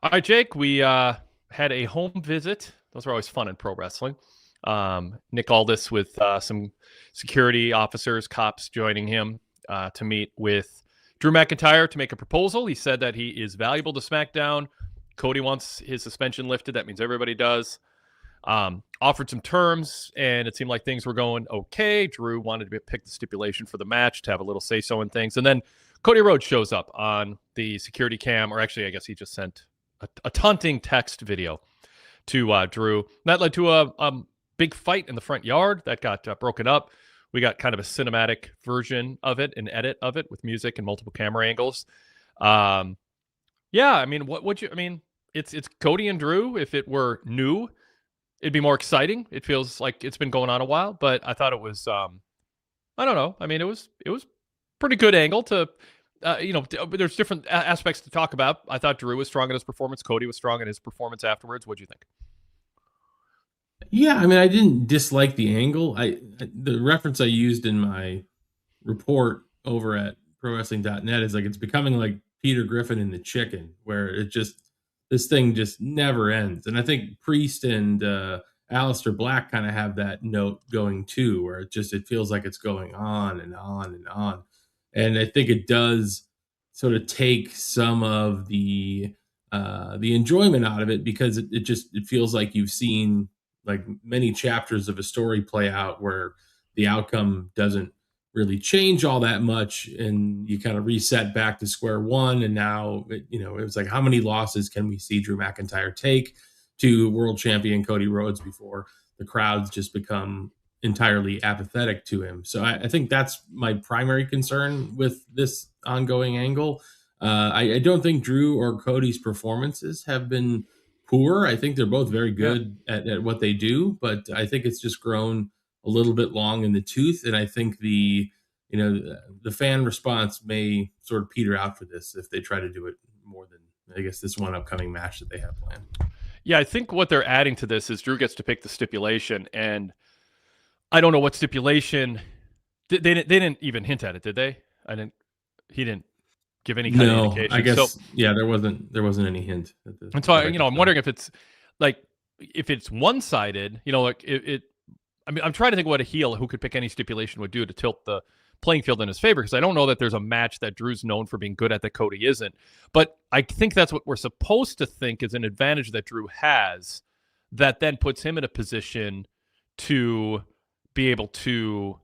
All right, Jake, we had a home visit. Those are always fun in pro wrestling. Nick Aldis with some security officers, cops joining him to meet with Drew McIntyre to make a proposal. He said that he is valuable to SmackDown. Cody wants his suspension lifted. That means everybody does. Offered some terms, and it seemed like things were going okay. Drew wanted to pick the stipulation for the match to have a little say-so in things. And then Cody Rhodes shows up on the security cam, or actually, I guess he just sent a taunting text video to Drew. That led to a big fight in the front yard that got broken up. We got kind of a cinematic version of it, an edit of it with music and multiple camera angles. Yeah, I mean, it's Cody and Drew. If it were new, it'd be more exciting. It feels like it's been going on a while, but I thought it was, I don't know. I mean, it was pretty good angle to, there's different aspects to talk about. I thought Drew was strong in his performance. Cody was strong in his performance afterwards. What'd you think? Yeah, I mean, I didn't dislike the angle. The reference I used in my report over at ProWrestling.net is like it's becoming like Peter Griffin and the Chicken, where this thing just never ends. And I think Priest and Aleister Black kind of have that note going too, where it feels like it's going on and on and on. And I think it does sort of take some of the enjoyment out of it, because it feels like you've seen like many chapters of a story play out where the outcome doesn't really change all that much, and you kind of reset back to square one. And now it was like, how many losses can we see Drew McIntyre take to world champion Cody Rhodes before the crowds just become entirely apathetic to him? So I think that's my primary concern with this ongoing angle. I don't think Drew or Cody's performances have been poor. I think they're both very good at what they do, but I think it's just grown a little bit long in the tooth. And I think the fan response may sort of peter out for this if they try to do it more than, I guess, this one upcoming match that they have planned. Yeah, I think what they're adding to this is Drew gets to pick the stipulation, and I don't know what stipulation. They didn't even hint at it, did they? He didn't give any kind of indication. I guess, yeah, there wasn't any hint. And so, I'm wondering if it's like, if it's one-sided, like I mean, I'm trying to think what a heel who could pick any stipulation would do to tilt the playing field in his favor, because I don't know that there's a match that Drew's known for being good at that Cody isn't. But I think that's what we're supposed to think is an advantage that Drew has, that then puts him in a position to be able to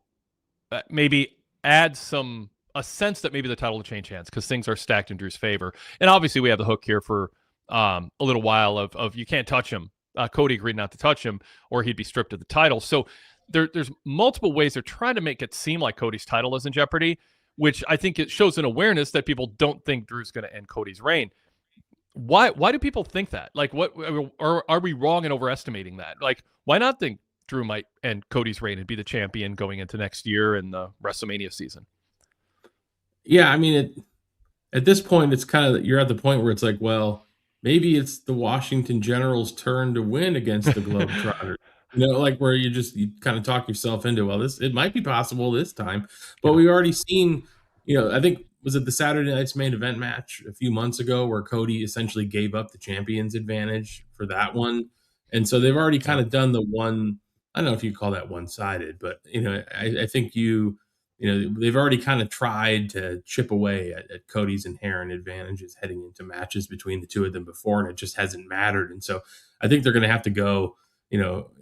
maybe add a sense that maybe the title will change hands because things are stacked in Drew's favor. And obviously we have the hook here for a little while of you can't touch him. Cody agreed not to touch him or he'd be stripped of the title. So there's multiple ways they're trying to make it seem like Cody's title is in jeopardy, which I think it shows an awareness that people don't think Drew's going to end Cody's reign. Why do people think that? Like, what are we wrong in overestimating that? Like, why not think Drew might end Cody's reign and be the champion going into next year and the WrestleMania season? Yeah, I mean, at this point, it's kind of, you're at the point where it's like, well, maybe it's the Washington Generals' turn to win against the Globetrotters. Like where you kind of talk yourself into, well, it might be possible this time. But we've already seen, I think, was it the Saturday Night's Main Event match a few months ago where Cody essentially gave up the champion's advantage for that one. And so they've already kind of done the one, I don't know if you call that one-sided, but, I think they've already kind of tried to chip away at Cody's inherent advantages heading into matches between the two of them before, and it just hasn't mattered. And so I think they're going to have to go,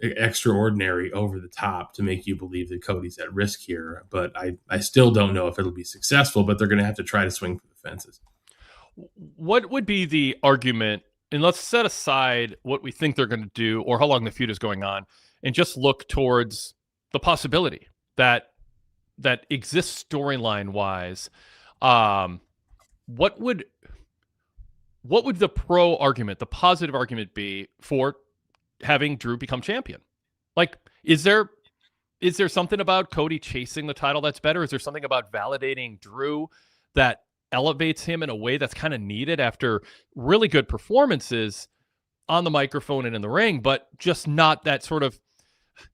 extraordinary, over the top to make you believe that Cody's at risk here. But I still don't know if it'll be successful, but they're going to have to try to swing for the fences. What would be the argument? And let's set aside what we think they're going to do or how long the feud is going on and just look towards the possibility that exists storyline wise. What would the pro argument, the positive argument be for having Drew become champion? Like, is there something about Cody chasing the title that's better? Is there something about validating Drew that elevates him in a way that's kind of needed after really good performances on the microphone and in the ring, but just not that sort of,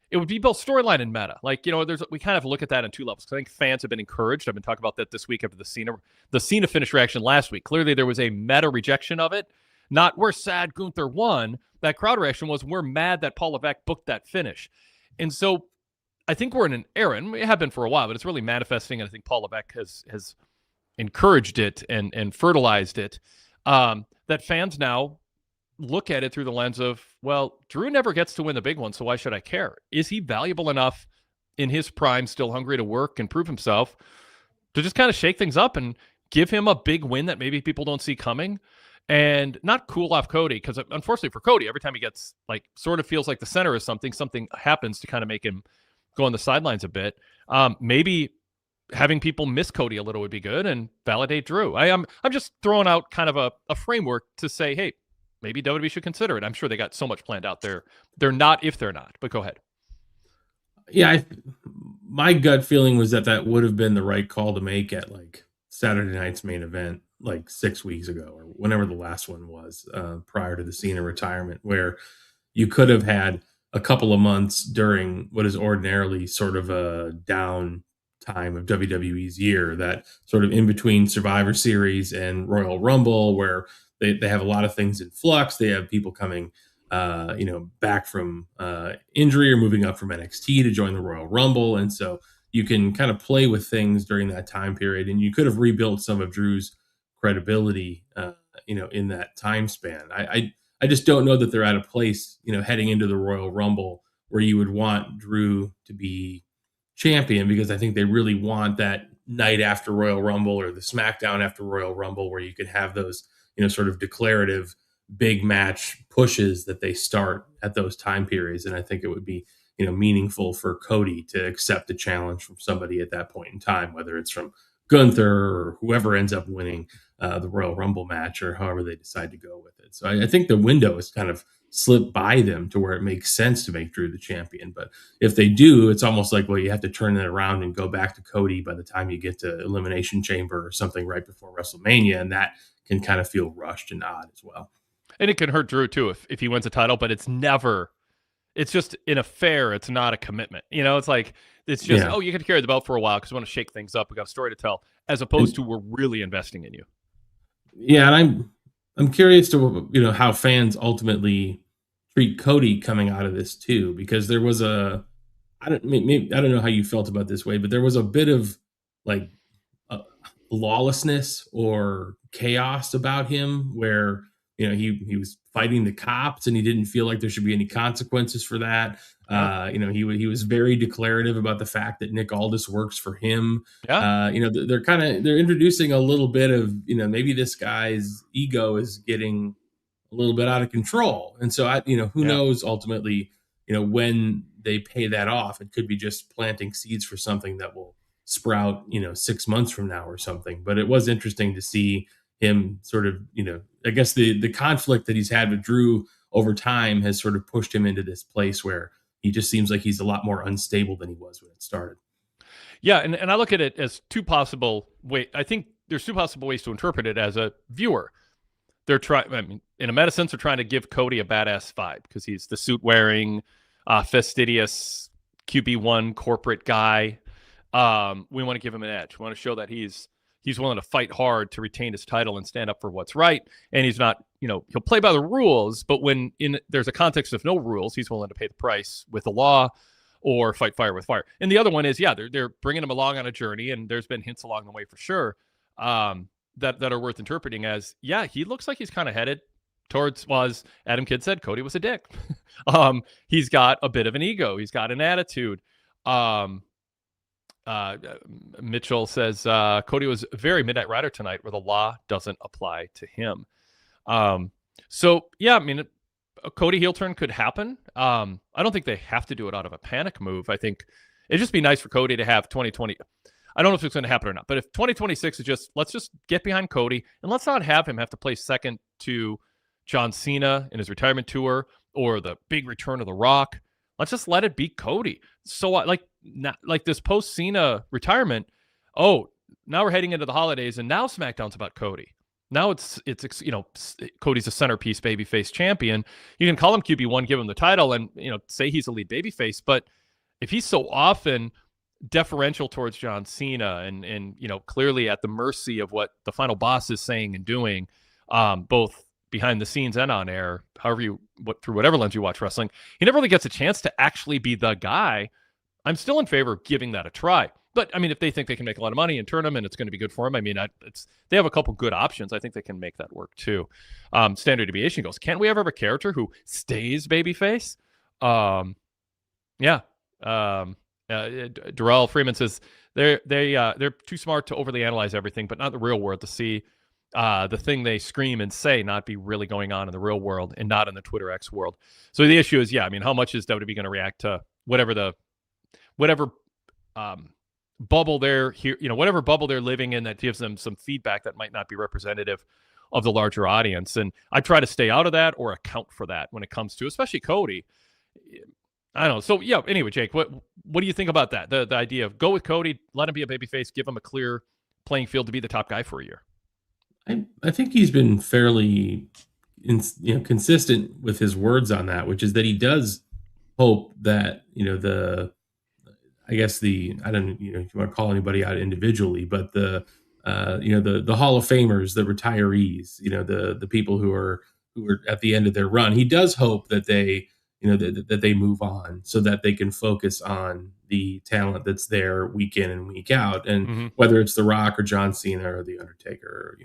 it would be both storyline and meta. Like, we kind of look at that on two levels. I think fans have been encouraged. I've been talking about that this week after the Cena finish reaction last week. Clearly there was a meta rejection of it Not we're sad Gunther won. That crowd reaction was we're mad that Paul Levesque booked that finish. And so I think we're in an era, and we have been for a while, but it's really manifesting. And I think Paul Levesque has encouraged it and fertilized it, that fans now look at it through the lens of, well, Drew never gets to win the big one, so why should I care? Is he valuable enough in his prime, still hungry to work and prove himself, to just kind of shake things up and give him a big win that maybe people don't see coming and not cool off Cody? Because unfortunately for Cody, every time he gets sort of feels like the center of something happens to kind of make him go on the sidelines a bit. Maybe having people miss Cody a little would be good and validate Drew. I'm just throwing out kind of a framework to say, hey, maybe WWE should consider it. I'm sure they got so much planned out there. They're not if they're not, but go ahead. Yeah, my gut feeling was that would have been the right call to make at Saturday night's main event 6 weeks ago or whenever the last one was, prior to the Cena retirement, where you could have had a couple of months during what is ordinarily sort of a down time of WWE's year, that sort of in between Survivor Series and Royal Rumble, where they have a lot of things in flux. They have people coming back from injury or moving up from NXT to join the Royal Rumble. And so you can kind of play with things during that time period, and you could have rebuilt some of Drew's credibility, in that time span. I just don't know that they're at a place, heading into the Royal Rumble where you would want Drew to be champion, because I think they really want that night after Royal Rumble or the SmackDown after Royal Rumble where you could have those, sort of declarative big match pushes that they start at those time periods. And I think it would be, meaningful for Cody to accept a challenge from somebody at that point in time, whether it's from Gunther or whoever ends up winning the Royal Rumble match, or however they decide to go with it. So I think the window has kind of slipped by them to where it makes sense to make Drew the champion. But if they do, it's almost like, well, you have to turn it around and go back to Cody by the time you get to Elimination Chamber or something right before WrestleMania. And that can kind of feel rushed and odd as well. And it can hurt Drew too if he wins a title, but it's just in a fair, it's not a commitment. It's just, oh, you can carry the belt for a while because we want to shake things up. We got a story to tell, as opposed to we're really investing in you. Yeah. And I'm curious to, how fans ultimately treat Cody coming out of this too, because there was I don't know how you felt about this, Wade, but there was a bit of lawlessness or chaos about him where, he was fighting the cops and he didn't feel like there should be any consequences for that. He was very declarative about the fact that Nick Aldis works for him. Yeah. They're introducing a little bit of, maybe this guy's ego is getting a little bit out of control. And so who knows ultimately, when they pay that off, it could be just planting seeds for something that will sprout, 6 months from now or something. But it was interesting to see him sort of, I guess the conflict that he's had with Drew over time has sort of pushed him into this place where he just seems like he's a lot more unstable than he was when it started. Yeah. And I look at it as two possible ways. I think there's two possible ways to interpret it as a viewer. They're in a meta sense, they're trying to give Cody a badass vibe because he's the suit wearing, fastidious QB1 corporate guy. We want to give him an edge. We want to show that he's willing to fight hard to retain his title and stand up for what's right. And he's not, he'll play by the rules, but when there's a context of no rules, he's willing to pay the price with the law or fight fire with fire. And the other one is, they're bringing him along on a journey, and there's been hints along the way for sure that are worth interpreting as, he looks like he's kind of headed towards, well, as Adam Kidd said, Cody was a dick. He's got a bit of an ego. He's got an attitude. Mitchell says Cody was a very Midnight Rider tonight where the law doesn't apply to him. A Cody heel turn could happen. I don't think they have to do it out of a panic move. I think it'd just be nice for Cody to have 2020. I don't know if it's going to happen or not, but if 2026 is let's just get behind Cody and let's not have him have to play second to John Cena in his retirement tour or the big return of The Rock. Let's just let it be Cody. So like this post Cena retirement. Oh, now we're heading into the holidays, and now SmackDown's about Cody. Now it's Cody's a centerpiece babyface champion. You can call him QB1, give him the title, and say he's a lead babyface. But if he's so often deferential towards John Cena and clearly at the mercy of what the final boss is saying and doing, both behind the scenes and on air, through whatever lens you watch wrestling, he never really gets a chance to actually be the guy. I'm still in favor of giving that a try. But, I mean, if they think they can make a lot of money and turn him and it's going to be good for him, I mean, they have a couple good options. I think they can make that work, too. Standard Deviation goes, can't we ever have a character who stays babyface? Yeah. Darrell Freeman says they're too smart to overly analyze everything, but not in the real world, to see the thing they scream and say not be really going on in the real world and not in the Twitter X world. So the issue is, I mean, how much is WWE going to react to whatever bubble they're here, whatever bubble they're living in that gives them some feedback that might not be representative of the larger audience. And I try to stay out of that or account for that when it comes to, especially Cody. I don't know. So yeah, anyway, Jake, what do you think about that? The idea of go with Cody, let him be a babyface, give him a clear playing field to be the top guy for a year. I think he's been fairly consistent with his words on that, which is that he does hope that, I don't if you want to call anybody out individually, but the Hall of Famers, the retirees, the people who are at the end of their run, he does hope that they, that they move on so that they can focus on the talent that's there week in and week out. And whether it's The Rock or John Cena or The Undertaker,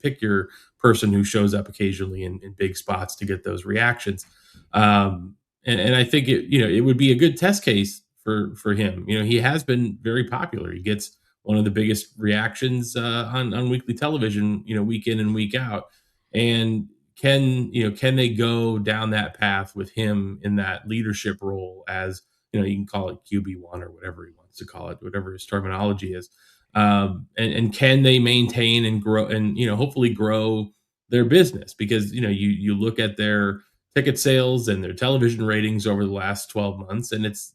pick your person who shows up occasionally in big spots to get those reactions. And I think it would be a good test case for him. He has been very popular. He gets one of the biggest reactions on weekly television, week in and week out. And can they go down that path with him in that leadership role as, you can call it QB1 or whatever he wants to call it, whatever his terminology is. And can they maintain and grow and, hopefully grow their business? Because, you look at their ticket sales and their television ratings over the last 12 months, and it's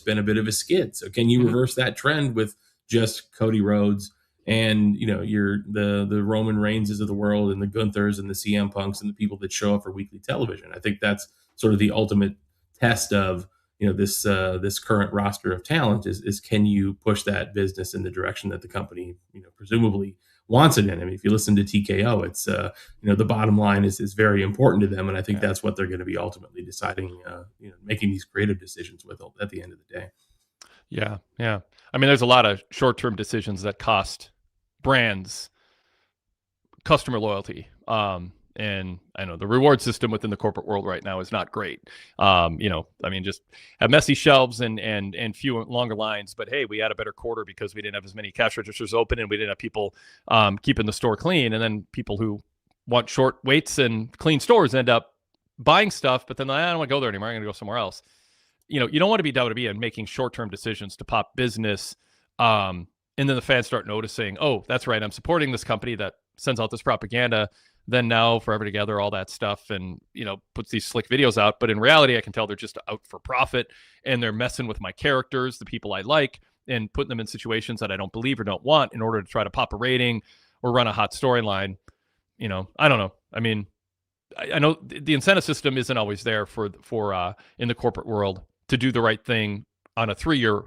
been a bit of a skid. So can you reverse that trend with just Cody Rhodes and, the Roman Reigns of the world and the Gunthers and the CM Punks and the people that show up for weekly television? I think that's sort of the ultimate test of, this current roster of talent is can you push that business in the direction that the company, presumably wants it in. I mean, if you listen to TKO, it's, the bottom line is very important to them. And I think that's what they're going to be ultimately deciding, making these creative decisions with at the end of the day. Yeah. Yeah. I mean, there's a lot of short-term decisions that cost brands customer loyalty. And I know the reward system within the corporate world right now is not great. Just have messy shelves and few longer lines. But hey, we had a better quarter because we didn't have as many cash registers open and we didn't have people keeping the store clean. And then people who want short waits and clean stores end up buying stuff, but then I don't want to go there anymore. I'm going to go somewhere else. You don't want to be WWE and making short-term decisions to pop business. And then the fans start noticing, oh, that's right, I'm supporting this company that sends out this propaganda. Then now Forever Together, all that stuff, and puts these slick videos out. But in reality, I can tell they're just out for profit, and they're messing with my characters, the people I like, and putting them in situations that I don't believe or don't want in order to try to pop a rating or run a hot storyline. I don't know. I mean, I know the incentive system isn't always there for in the corporate world to do the right thing on a 3-year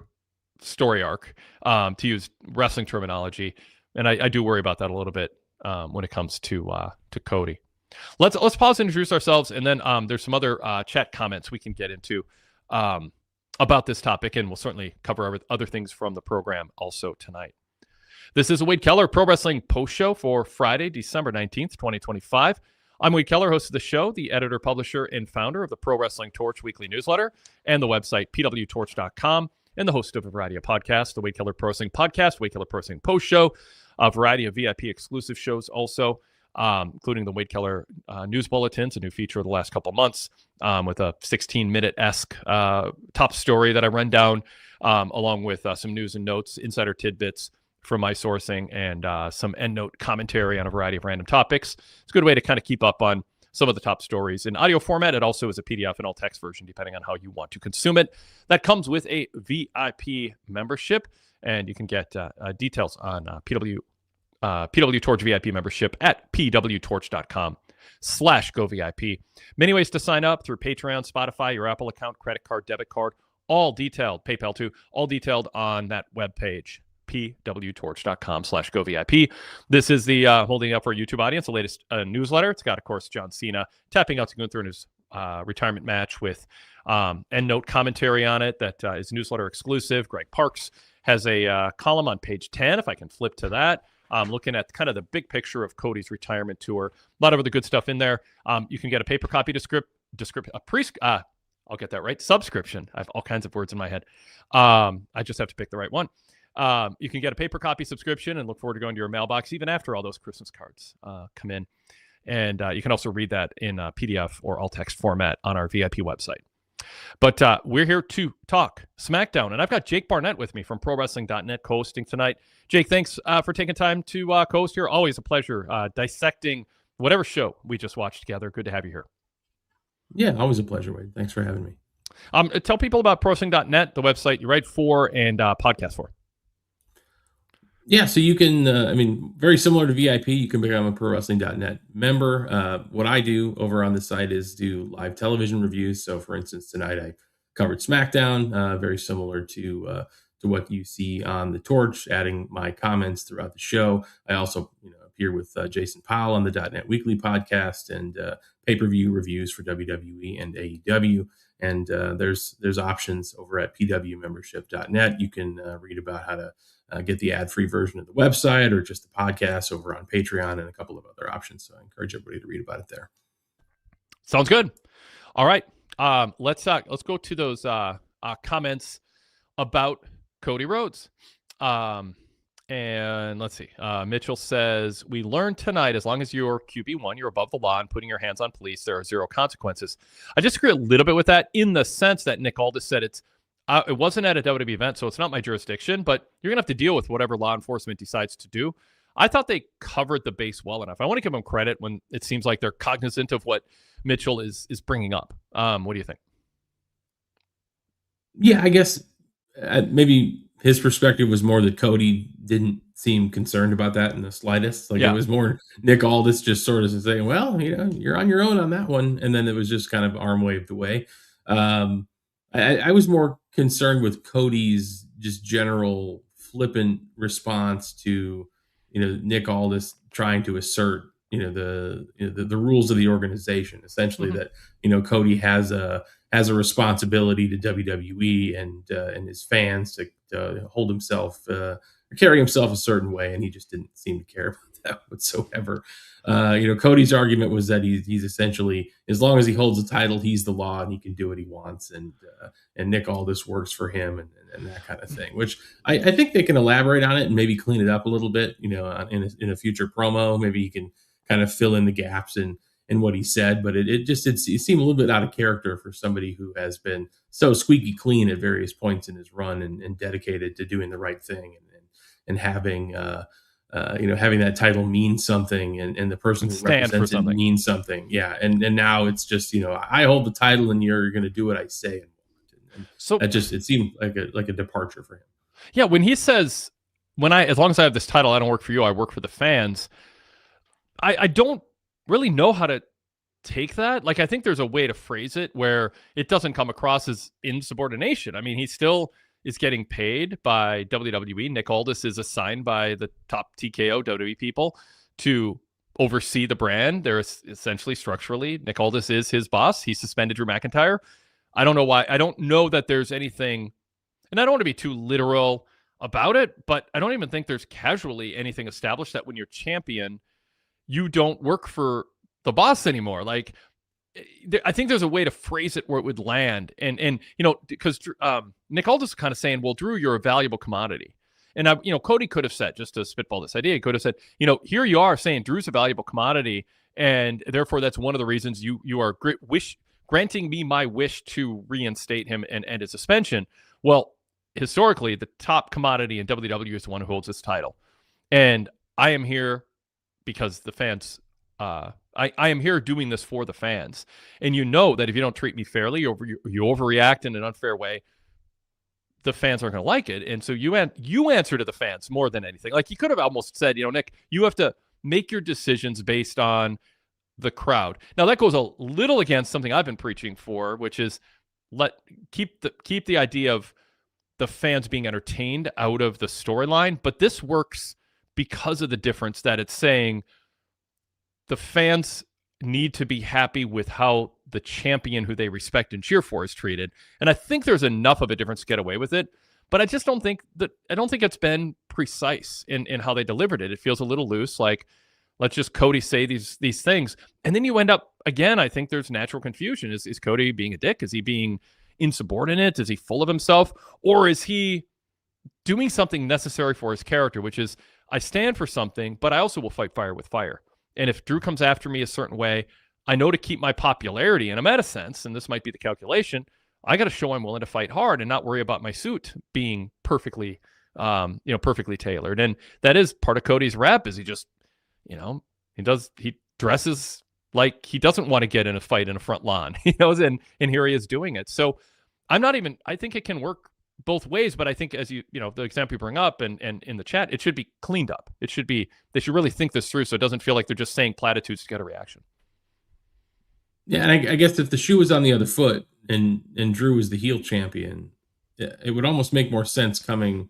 story arc, to use wrestling terminology, and I do worry about that a little bit. When it comes to Cody. Let's pause and introduce ourselves, and then there's some other chat comments we can get into about this topic, and we'll certainly cover other things from the program also tonight. This is a Wade Keller Pro Wrestling Post Show for Friday, December 19th, 2025. I'm Wade Keller, host of the show, the editor, publisher, and founder of the Pro Wrestling Torch weekly newsletter and the website PWTorch.com, and the host of a variety of podcasts, the Wade Keller Pro Wrestling Podcast, Wade Keller Pro Wrestling Post Show, a variety of VIP exclusive shows also, including the Wade Keller News Bulletins, a new feature of the last couple months, with a 16-minute-esque top story that I run down, along with some news and notes, insider tidbits from my sourcing, and some endnote commentary on a variety of random topics. It's a good way to kind of keep up on some of the top stories in audio format. It also is a PDF and all text version, depending on how you want to consume it. That comes with a VIP membership, and you can get details on PWTorch VIP membership at pwtorch.com/govip. Many ways to sign up through Patreon, Spotify, your Apple account, credit card, debit card, all detailed, PayPal too, all detailed on that webpage, pwtorch.com/govip. This is the holding up for our YouTube audience, the latest newsletter. It's got, of course, John Cena tapping out to go through in his retirement match with endnote commentary on it. That is newsletter exclusive. Greg Parks has a column on page 10, if I can flip to that, looking at kind of the big picture of Cody's retirement tour. A lot of other good stuff in there. You can get a paper copy I'll get that right. Subscription. I have all kinds of words in my head. I just have to pick the right one. You can get a paper copy subscription and look forward to going to your mailbox even after all those Christmas cards come in. And you can also read that in PDF or all text format on our VIP website. But we're here to talk SmackDown. And I've got Jake Barnett with me from ProWrestling.net co-hosting tonight. Jake, thanks for taking time to co-host here. Always a pleasure dissecting whatever show we just watched together. Good to have you here. Yeah, always a pleasure, Wade. Thanks for having me. Tell people about ProWrestling.net, the website you write for and podcast for. Yeah, so you can, very similar to VIP, you can become a ProWrestling.net member. What I do over on the site is do live television reviews. So, for instance, tonight I covered SmackDown, very similar to what you see on the Torch, adding my comments throughout the show. I also, appear with Jason Powell on the .NET Weekly podcast and pay-per-view reviews for WWE and AEW. And there's options over at pwmembership.net. You can read about how to get the ad-free version of the website or just the podcast over on Patreon and a couple of other options. So I encourage everybody to read about it there. Sounds good. All right. Let's go to those comments about Cody Rhodes. And let's see. Mitchell says, we learned tonight, as long as you're QB1, you're above the law and putting your hands on police, there are zero consequences. I disagree a little bit with that in the sense that Nick Aldis said it wasn't at a WWE event, so it's not my jurisdiction, but you're going to have to deal with whatever law enforcement decides to do. I thought they covered the base well enough. I want to give them credit when it seems like they're cognizant of what Mitchell is bringing up. What do you think? Yeah, I guess maybe his perspective was more that Cody didn't seem concerned about that in the slightest. It was more Nick Aldis just sort of saying, well, you're on your own on that one. And then it was just kind of arm waved away. I was more concerned with Cody's just general flippant response to, Nick Aldis trying to assert, the rules of the organization, essentially that, Cody has a responsibility to WWE and his fans to hold himself, or carry himself a certain way. And he just didn't seem to care about that whatsoever. Cody's argument was that he's essentially, as long as he holds the title, he's the law and he can do what he wants. And Nick Aldis works for him and that kind of thing, which I think they can elaborate on it and maybe clean it up a little bit, in a future promo. Maybe he can kind of fill in the gaps in what he said, but it seemed a little bit out of character for somebody who has been so squeaky clean at various points in his run and dedicated to doing the right thing and having that title mean something and the person who represents it means something. Yeah. And now it's just, I hold the title and you're going to do what I say. And so it seemed like a departure for him. Yeah. When he says, as long as I have this title, I don't work for you, I work for the fans. I don't really know how to take that. I think there's a way to phrase it where it doesn't come across as insubordination. I mean, he still is getting paid by WWE. Nick Aldis is assigned by the top TKO WWE people to oversee the brand. They're essentially structurally, Nick Aldis is his boss. He suspended Drew McIntyre. I don't know why. I don't know that there's anything, and I don't want to be too literal about it, but I don't even think there's casually anything established that when you're champion, you don't work for the boss anymore. I think there's a way to phrase it where it would land. And because Nick Aldis is kind of saying, well, Drew, you're a valuable commodity. And, Cody could have said, just to spitball this idea, he could have said, here you are saying Drew's a valuable commodity. And therefore, that's one of the reasons you are granting me my wish to reinstate him and end his suspension. Well, historically, the top commodity in WWE is the one who holds this title. And I am here because the fans, I am here doing this for the fans. And that if you don't treat me fairly, you overreact in an unfair way, the fans aren't going to like it. And so you answer to the fans more than anything. He could have almost said, Nick, you have to make your decisions based on the crowd. Now that goes a little against something I've been preaching for, which is keep the idea of the fans being entertained out of the storyline, but this works because of the difference that it's saying the fans need to be happy with how the champion who they respect and cheer for is treated. And I think there's enough of a difference to get away with it. But I just don't think it's been precise in how they delivered it. It feels a little loose, like let's just Cody say these things. And then you end up, again, I think there's natural confusion. Is Cody being a dick? Is he being insubordinate? Is he full of himself? Or is he doing something necessary for his character, which is I stand for something, but I also will fight fire with fire. And if Drew comes after me a certain way, I know to keep my popularity in a meta sense, and this might be the calculation, I got to show I'm willing to fight hard and not worry about my suit being perfectly, perfectly tailored. And that is part of Cody's rep is he just, he dresses like he doesn't want to get in a fight in a front lawn, and here he is doing it. So I think it can work both ways, but I think as the example you bring up and in the chat, it should be cleaned up. They should really think this through so it doesn't feel like they're just saying platitudes to get a reaction. Yeah, and I guess if the shoe was on the other foot and Drew was the heel champion, it would almost make more sense coming.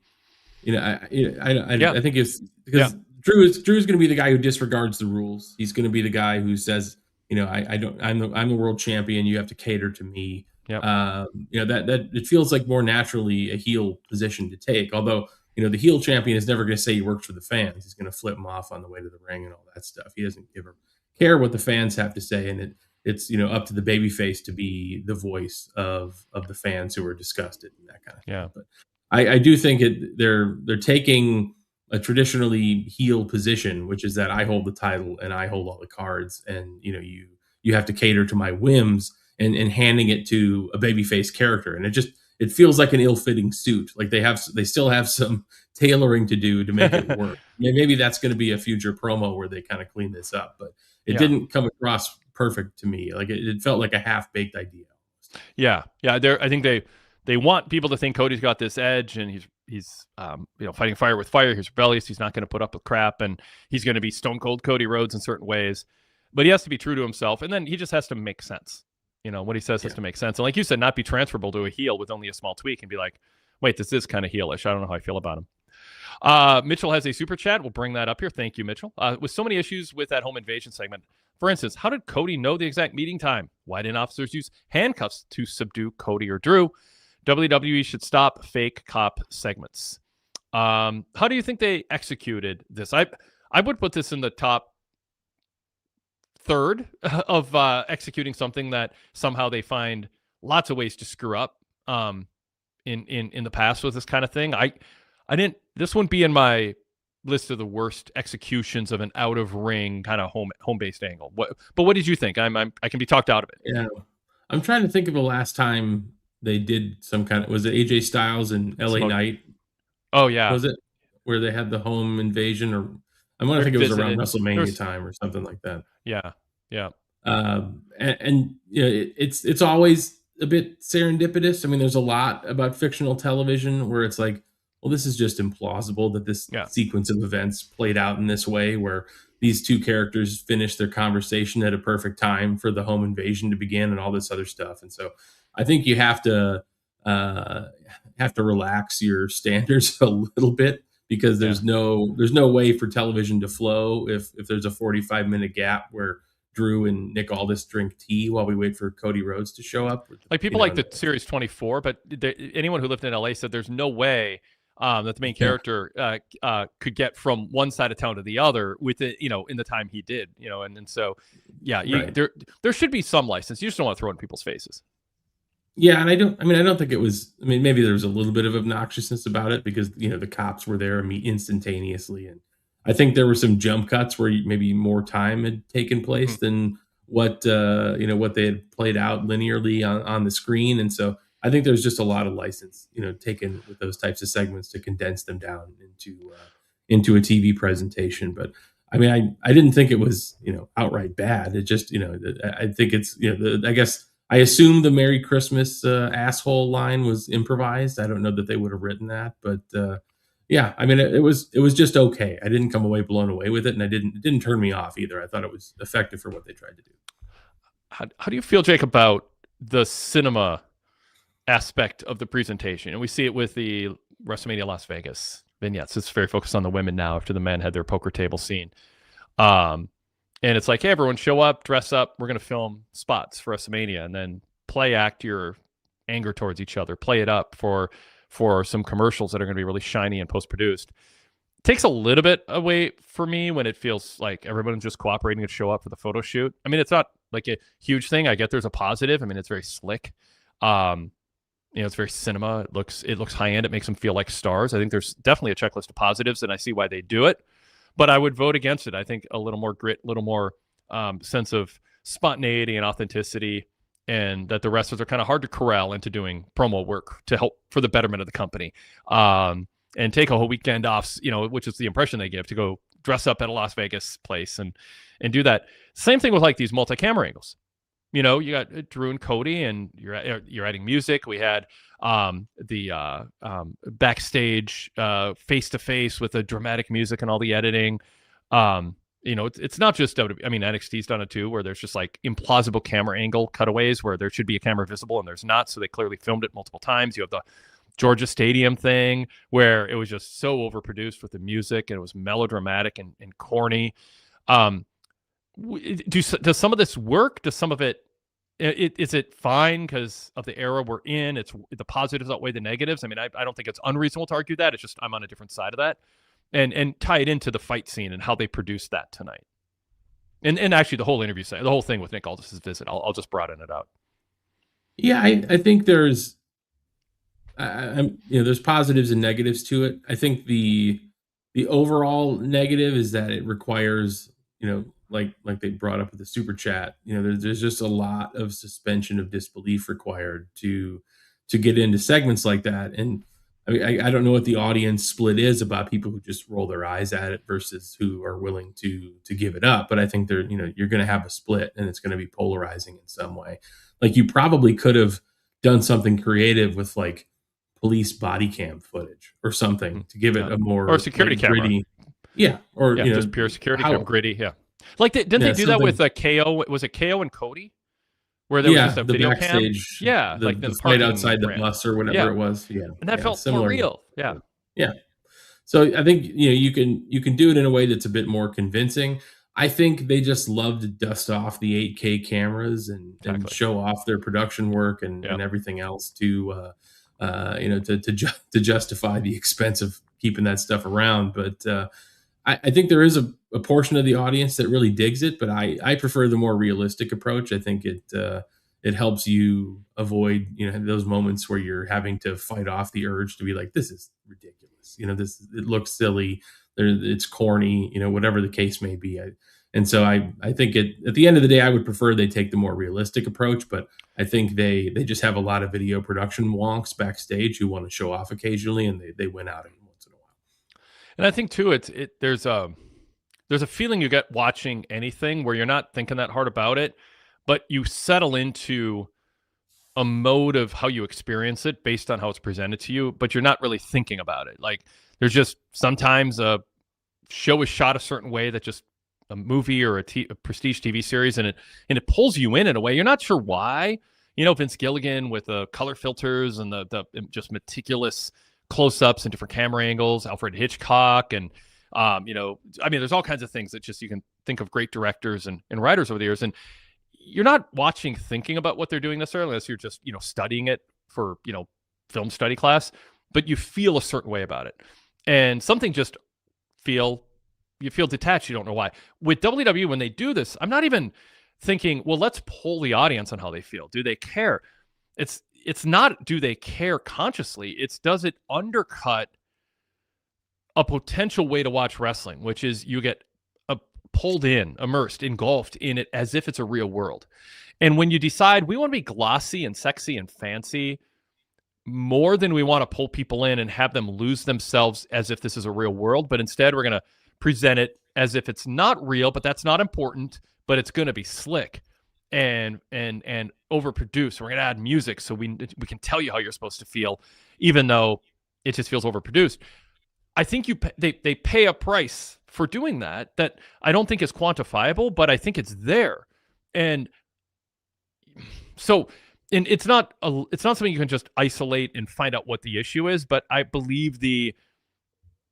I think it's because Drew's going to be the guy who disregards the rules. He's going to be the guy who says, I'm the world champion. You have to cater to me. Yep. That it feels like more naturally a heel position to take. Although, the heel champion is never going to say he works for the fans. He's going to flip them off on the way to the ring and all that stuff. He doesn't care what the fans have to say. And it's up to the babyface to be the voice of the fans who are disgusted and that kind of thing. But I do think they're taking a traditionally heel position, which is that I hold the title and I hold all the cards, and you have to cater to my whims, and handing it to a babyface character, and it feels like an ill-fitting suit. Like they still have some tailoring to do to make it work. Maybe that's going to be a future promo where they kind of clean this up, but it didn't come across perfect to me. Like it felt like a half-baked idea. Yeah. I think they want people to think Cody's got this edge, and he's fighting fire with fire. He's rebellious. He's not going to put up with crap, and he's going to be Stone Cold Cody Rhodes in certain ways. But he has to be true to himself, and then he just has to make sense. What he says has to make sense. And like you said, not be transferable to a heel with only a small tweak and be like, wait, this is kind of heelish. I don't know how I feel about him. Mitchell has a super chat. We'll bring that up here. Thank you, Mitchell. With so many issues with that home invasion segment, for instance, how did Cody know the exact meeting time? Why didn't officers use handcuffs to subdue Cody or Drew? WWE should stop fake cop segments. How do you think they executed this? I would put this in the top third of executing something that somehow they find lots of ways to screw up in the past with this kind of thing. This wouldn't be in my list of the worst executions of an out of ring kind of home based angle. But what did you think? I can be talked out of it. Yeah, I'm trying to think of the last time they did some kind of, was it AJ Styles and LA Knight? Oh yeah, was it where they had the home invasion? Or I want to think it was around WrestleMania time or something like that. Yeah. It's always a bit serendipitous. I mean, there's a lot about fictional television where it's like, well, this is just implausible that this sequence of events played out in this way, where these two characters finished their conversation at a perfect time for the home invasion to begin and all this other stuff. And so I think you have to relax your standards a little bit, because there's no way for television to flow if there's a 45-minute gap where Drew and Nick Aldis drink tea while we wait for Cody Rhodes to show up. Like people like the Series 24, but anyone who lived in LA said there's no way that the main character could get from one side of town to the other with it, in the time he did, and so there should be some license. You just don't want to throw it in people's faces. Yeah, and I don't think it was. I mean, maybe there was a little bit of obnoxiousness about it because the cops were there instantaneously, and I think there were some jump cuts where maybe more time had taken place than what they had played out linearly on the screen, and so I think there's just a lot of license taken with those types of segments to condense them down into a TV presentation. But I mean, I didn't think it was outright bad. It just I think it's I guess. I assume the Merry Christmas asshole line was improvised. I don't know that they would have written that, but I mean, it was just okay. I didn't come away blown away with it, and it didn't turn me off either. I thought it was effective for what they tried to do. How do you feel, Jake, about the cinema aspect of the presentation. And we see it with the WrestleMania Las Vegas vignettes. It's very focused on the women now after the men had their poker table scene. And it's like, hey, everyone show up, dress up. We're going to film spots for WrestleMania, and then play act your anger towards each other. Play it up for some commercials that are going to be really shiny and post-produced. Takes a little bit away for me when it feels like everyone's just cooperating to show up for the photo shoot. I mean, it's not like a huge thing. I get there's a positive. I mean, it's very slick. It's very cinema. It looks high end. It makes them feel like stars. I think there's definitely a checklist of positives, and I see why they do it. But I would vote against it. I think a little more grit, a little more sense of spontaneity and authenticity, and that the wrestlers are kind of hard to corral into doing promo work to help for the betterment of the company. And take a whole weekend off, which is the impression they give, to go dress up at a Las Vegas place and do that. Same thing with like these multi-camera angles. You got Drew and Cody, and you're adding music. We had the backstage face-to-face with the dramatic music and all the editing. It's not just WWE. I mean, NXT's done it too, where there's just like implausible camera angle cutaways where there should be a camera visible and there's not, so they clearly filmed it multiple times. You have the Georgia Stadium thing where it was just so overproduced with the music, and it was melodramatic and corny. Does some of this work? Does some of it is it fine because of the era we're in? It's the positives outweigh the negatives. I mean, I don't think it's unreasonable to argue that. It's just I'm on a different side of that, and tie it into the fight scene and how they produced that tonight. And actually, the whole interview, the whole thing with Nick Aldis's visit, I'll just broaden it out. Yeah, I think there's. There's positives and negatives to it. I think the overall negative is that it requires, like they brought up with the super chat, there's just a lot of suspension of disbelief required to get into segments like that. And I mean, I don't know what the audience split is about people who just roll their eyes at it versus who are willing to give it up. But I think you're going to have a split, and it's going to be polarizing in some way. Like, you probably could have done something creative with like police body cam footage or something to give it a more or security camera. Gritty, or just pure security camera, gritty. Yeah, like didn't they do that with KO? Was it KO and Cody, where there was just a video backstage, cam? Yeah, the like the fight outside the bus or whatever it was. Yeah, and that felt more real. Yeah. So I think you can do it in a way that's a bit more convincing. I think they just love to dust off the 8K cameras and show off their production work and everything else to justify the expense of keeping that stuff around. But I think there is a portion of the audience that really digs it, but I prefer the more realistic approach. I think it helps you avoid those moments where you're having to fight off the urge to be like, this is ridiculous. It looks silly. It's corny. Whatever the case may be. And so I think at the end of the day, I would prefer they take the more realistic approach, but I think they just have a lot of video production wonks backstage who want to show off occasionally, and they win out every once in a while. And I think too, there's a feeling you get watching anything where you're not thinking that hard about it, but you settle into a mode of how you experience it based on how it's presented to you, but you're not really thinking about it. Like, there's just sometimes a show is shot a certain way that just a movie or a prestige TV series, and it pulls you in a way you're not sure why. Vince Gilligan with the color filters and the just meticulous close-ups and different camera angles, Alfred Hitchcock, and there's all kinds of things that just you can think of great directors and writers over the years, and you're not watching thinking about what they're doing necessarily unless you're just studying it for film study class, but you feel a certain way about it, and something just you feel detached. You don't know why. With WWE, when they do this, I'm not even thinking, well, let's poll the audience on how they feel. Do they care? It's not, do they care consciously? It's, does it undercut a potential way to watch wrestling, which is you get pulled in, immersed, engulfed in it as if it's a real world. And when you decide we want to be glossy and sexy and fancy more than we want to pull people in and have them lose themselves as if this is a real world, but instead we're going to present it as if it's not real, but that's not important, but it's going to be slick and overproduced. We're going to add music so we can tell you how you're supposed to feel, even though it just feels overproduced. I think they pay a price for doing that I don't think is quantifiable, but I think it's there. And so and it's not something you can just isolate and find out what the issue is, but I believe the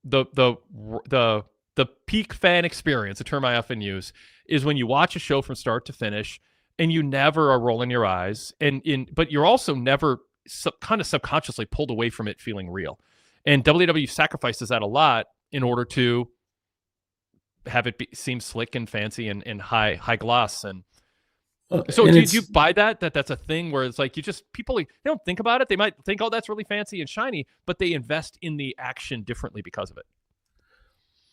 the the the peak fan experience, a term I often use, is when you watch a show from start to finish and you never are rolling your eyes, but you're also never kind of subconsciously pulled away from it feeling real. And WWE sacrifices that a lot in order to have it seem slick and fancy and high gloss. And so And do you it's buy that that's a thing where it's like people, they don't think about it. They might think, oh, that's really fancy and shiny, but they invest in the action differently because of it.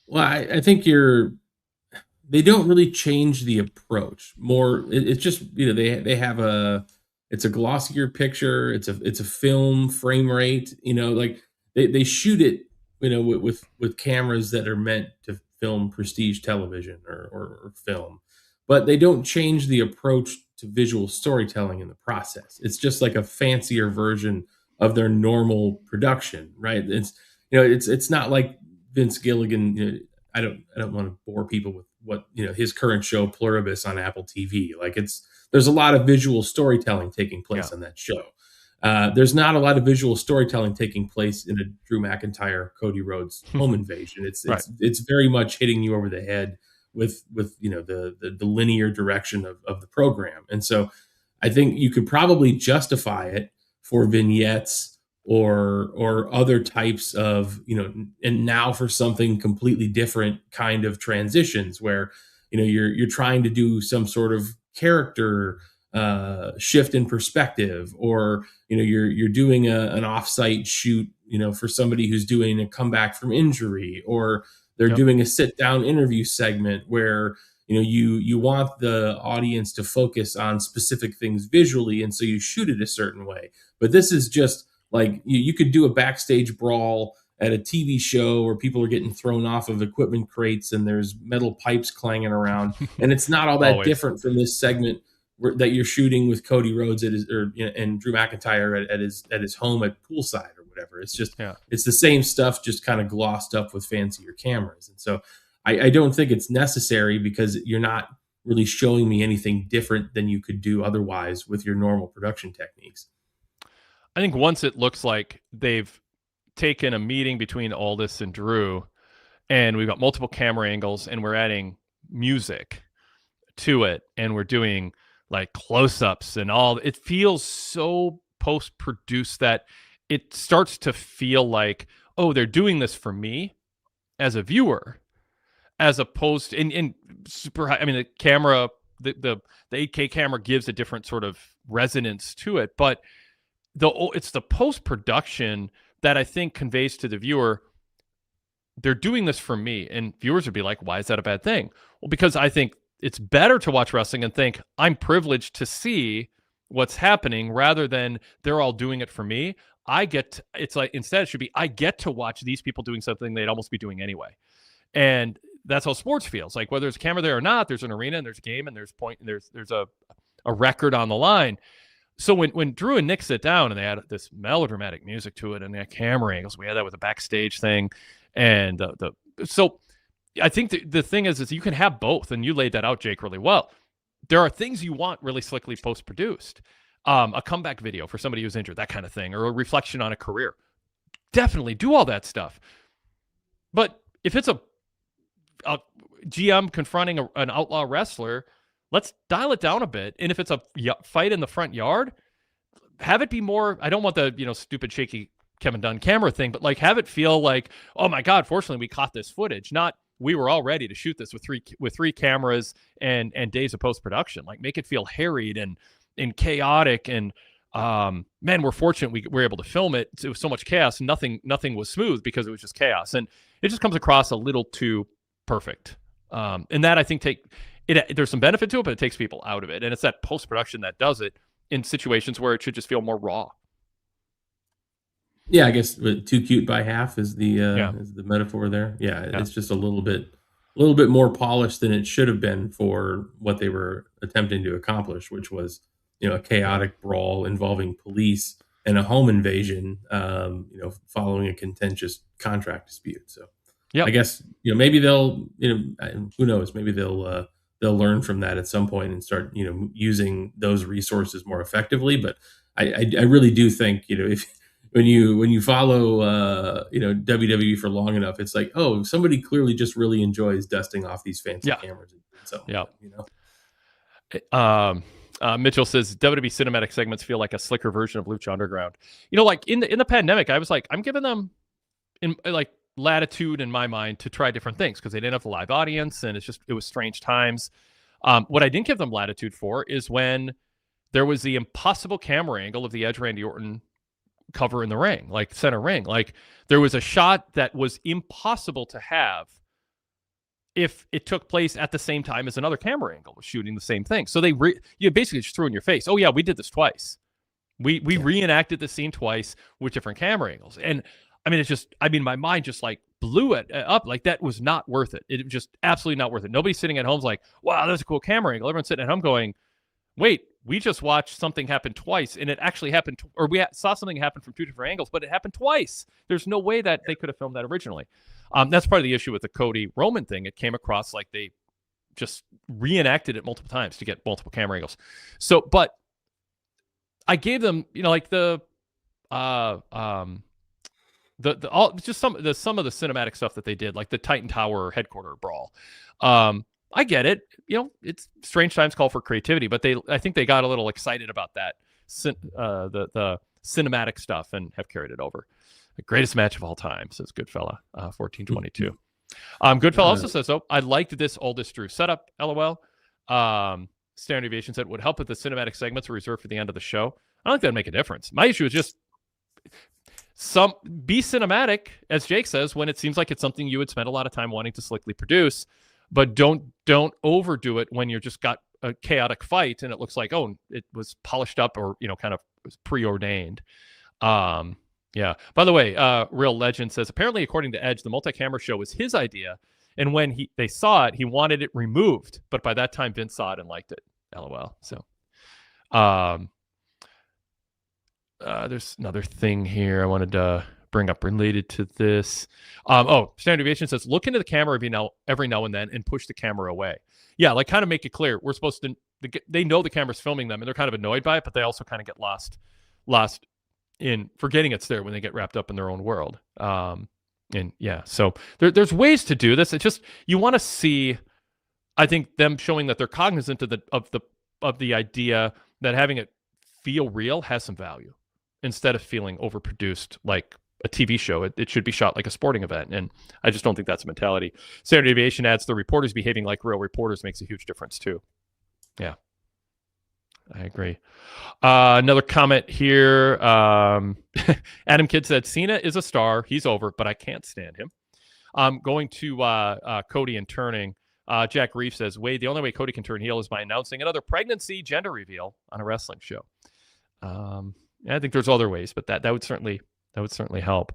well, I think they don't really change the approach. More, it's just they have it's a glossier picture. It's a film frame rate. Like they shoot it with cameras that are meant to film prestige television or film, but they don't change the approach to visual storytelling in the process. It's just like a fancier version of their normal production, right? It's not like Vince Gilligan. I don't want to bore people with what his current show Pluribus on Apple TV. Like there's a lot of visual storytelling taking Yeah. place on that show. There's not a lot of visual storytelling taking place in a Drew McIntyre Cody Rhodes home invasion. It's Right. it's very much hitting you over the head with the linear direction of the program. And so I think you could probably justify it for vignettes or other types of and now for something completely different kind of transitions where you're trying to do some sort of character shift in perspective, or you're doing an offsite shoot for somebody who's doing a comeback from injury, or they're Yep. doing a sit down interview segment where you want the audience to focus on specific things visually, and so you shoot it a certain way. But this is just like you could do a backstage brawl at a TV show where people are getting thrown off of equipment crates and there's metal pipes clanging around, and it's not all that Always. different from this segment that you're shooting with Cody Rhodes and Drew McIntyre at his home at poolside or whatever. Yeah. It's the same stuff, just kind of glossed up with fancier cameras. And so I don't think it's necessary, because you're not really showing me anything different than you could do otherwise with your normal production techniques. I think once it looks like they've taken a meeting between Aldis and Drew, and we've got multiple camera angles, and we're adding music to it, and we're doing like close-ups and all, it feels so post-produced that it starts to feel like, oh, they're doing this for me as a viewer, as opposed to in super high. I mean, the camera, the 8K camera gives a different sort of resonance to it, but it's the post-production that I think conveys to the viewer, they're doing this for me. And viewers would be like, why is that a bad thing? Well, because I think it's better to watch wrestling and think, I'm privileged to see what's happening, rather than they're all doing it for me. It's like, instead it should be, I get to watch these people doing something they'd almost be doing anyway. And that's how sports feels. Like, whether there's a camera there or not, there's an arena and there's a game and there's point and there's a record on the line. So when Drew and Nick sit down and they add this melodramatic music to it and they have camera angles, we had that with the backstage thing, and so I think the thing is you can have both, and you laid that out, Jake, really well. There are things you want really slickly post produced, a comeback video for somebody who's injured, that kind of thing, or a reflection on a career. Definitely do all that stuff. But if it's a GM confronting an outlaw wrestler, let's dial it down a bit. And if it's a fight in the front yard, have it be more, I don't want the, stupid shaky Kevin Dunn camera thing, but like have it feel like, oh my God, fortunately we caught this footage. Not, we were all ready to shoot this with three cameras and days of post-production. Like, make it feel harried and chaotic. And man, we're fortunate we were able to film it. It was so much chaos. Nothing was smooth because it was just chaos. And it just comes across a little too perfect. And that, I think, there's some benefit to it, but it takes people out of it. And it's that post-production that does it in situations where it should just feel more raw. Yeah, I guess too cute by half is the metaphor there. Yeah, Yeah. it's just a little bit more polished than it should have been for what they were attempting to accomplish, which was a chaotic brawl involving police and a home invasion, following a contentious contract dispute. So Yeah. I guess maybe they'll who knows, maybe they'll they'll learn from that at some point and start, using those resources more effectively. But I really do think, if when you follow WWE for long enough, it's like, oh, somebody clearly just really enjoys dusting off these fancy Yeah. cameras and doing something Yeah. with them. Mitchell says WWE cinematic segments feel like a slicker version of Lucha Underground. Like in the pandemic, I was like, I'm giving them in like latitude in my mind to try different things because they didn't have the live audience and it was strange times. What I didn't give them latitude for is when there was the impossible camera angle of the Edge Randy Orton cover in the ring, like center ring. Like there was a shot that was impossible to have if it took place at the same time as another camera angle was shooting the same thing. So you basically just threw in your face, oh yeah, we did this twice. We reenacted the scene twice with different camera angles. And I mean, my mind just like blew it up. Like that was not worth it. It was just absolutely not worth it. Nobody's sitting at home's like, wow, that's a cool camera angle. Everyone's sitting at home going, wait, we just watched something happen twice, and it actually happened, or we saw something happen from two different angles, but it happened twice. There's no way that they could have filmed that originally. That's part of the issue with the Cody Roman thing. It came across like they just reenacted it multiple times to get multiple camera angles. So, but I gave them, like some of the cinematic stuff that they did, like the Titan Tower headquarter brawl. I get it. It's strange times call for creativity, but I think they got a little excited about that, the cinematic stuff, and have carried it over. The greatest match of all time, says Goodfella, 1422. Goodfella also says, I liked this oldest Drew setup, LOL. Standard Deviation said, would help if the cinematic segments were reserved for the end of the show. I don't think that'd make a difference. My issue is just be cinematic, as Jake says, when it seems like it's something you would spend a lot of time wanting to slickly produce, but don't overdo it when you're just got a chaotic fight and it looks like, oh, it was polished up or, kind of was preordained. Yeah. By the way, Real Legend says, apparently, according to Edge, the multi-camera show was his idea. And when they saw it, he wanted it removed. But by that time, Vince saw it and liked it. LOL. So there's another thing here I wanted to bring up related to this. Standard Deviation says, look into the camera every now and then and push the camera away. Yeah, like kind of make it clear. We're supposed to, they know the camera's filming them and they're kind of annoyed by it, but they also kind of get lost in forgetting it's there when they get wrapped up in their own world. And yeah, so there's ways to do this. It's just, you want to see, I think, them showing that they're cognizant of the idea that having it feel real has some value instead of feeling overproduced like a TV show. It should be shot like a sporting event. And I just don't think that's a mentality. Standard Deviation adds, the reporters behaving like real reporters makes a huge difference too. Yeah, I agree. Another comment here. Adam Kidd said, Cena is a star. He's over, but I can't stand him. Going to Cody and turning. Jack Reef says, Wade, the only way Cody can turn heel is by announcing another pregnancy gender reveal on a wrestling show. I think there's other ways, but that would certainly help.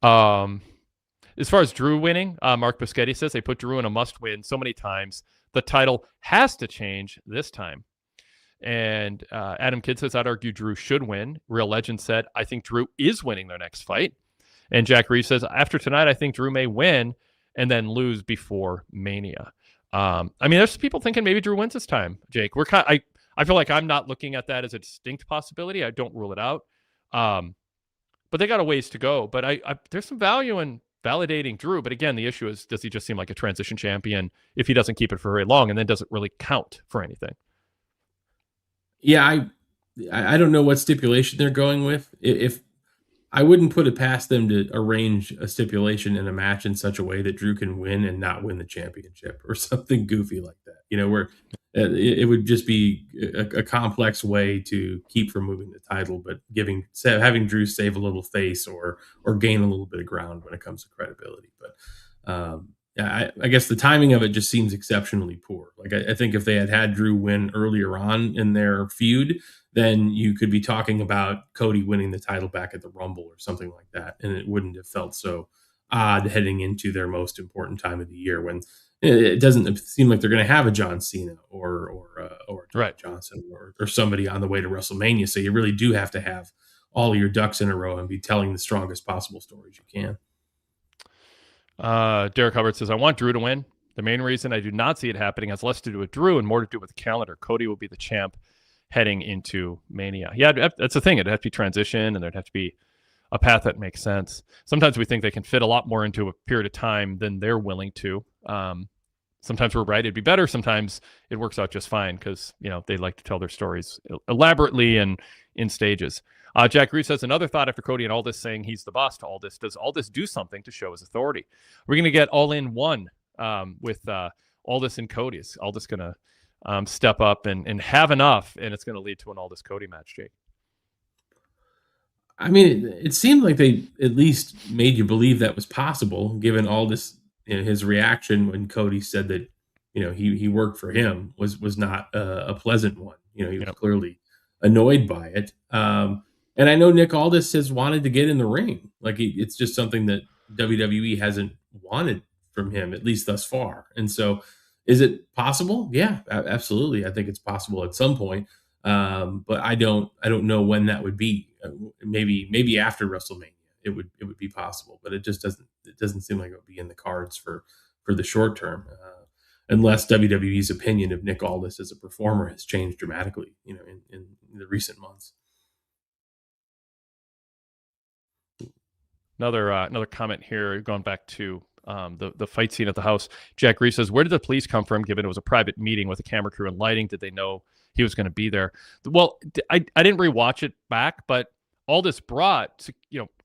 As far as Drew winning, Mark Biscotti says they put Drew in a must-win so many times. The title has to change this time. And Adam Kidd says, I'd argue Drew should win. Real Legend said, I think Drew is winning their next fight. And Jack Reeves says, after tonight, I think Drew may win and then lose before Mania. I mean, there's people thinking maybe Drew wins this time, Jake. I feel like I'm not looking at that as a distinct possibility. I don't rule it out. But they got a ways to go. But there's some value in validating Drew. But again, the issue is, does he just seem like a transition champion if he doesn't keep it for very long and then doesn't really count for anything? Yeah, I don't know what stipulation they're going with. If I wouldn't put it past them to arrange a stipulation in a match in such a way that Drew can win and not win the championship or something goofy like that. Where it would just be a complex way to keep removing the title, but having Drew save a little face or gain a little bit of ground when it comes to credibility. But I guess the timing of it just seems exceptionally poor. Like I think if they had Drew win earlier on in their feud, then you could be talking about Cody winning the title back at the Rumble or something like that, and it wouldn't have felt so odd heading into their most important time of the year when it doesn't seem like they're going to have a John Cena or right. Johnson or somebody on the way to WrestleMania. So you really do have to have all of your ducks in a row and be telling the strongest possible stories you can. Derek Hubbard says, I want Drew to win. The main reason I do not see it happening has less to do with Drew and more to do with the calendar. Cody will be the champ heading into Mania. Yeah, that's the thing. It'd have to be transition, and there'd have to be a path that makes sense. Sometimes we think they can fit a lot more into a period of time than they're willing to. Sometimes we're right, it'd be better. Sometimes it works out just fine because, they like to tell their stories elaborately and in stages. Jack Reese has another thought after Cody and Aldis saying he's the boss to Aldis. Does Aldis do something to show his authority? We're going to get all in one with Aldis and Cody. Is Aldis going to step up and have enough, and it's going to lead to an Aldis Cody match, Jake? I mean, it seemed like they at least made you believe that was possible, given Aldis, his reaction when Cody said that, he worked for him was not a pleasant one. He was clearly annoyed by it. And I know Nick Aldis has wanted to get in the ring. Like, it's just something that WWE hasn't wanted from him, at least thus far. And so, is it possible? Yeah, absolutely. I think it's possible at some point. But I don't know when that would be. Maybe after WrestleMania it would be possible, but it doesn't seem like it would be in the cards for the short term, unless WWE's opinion of Nick Aldis as a performer has changed dramatically, in the recent months. Another comment here, going back to the fight scene at the house. Jack Reese says, where did the police come from, given it was a private meeting with a camera crew and lighting? Did they know he was going to be there? Well, I didn't rewatch it back, but Aldis brought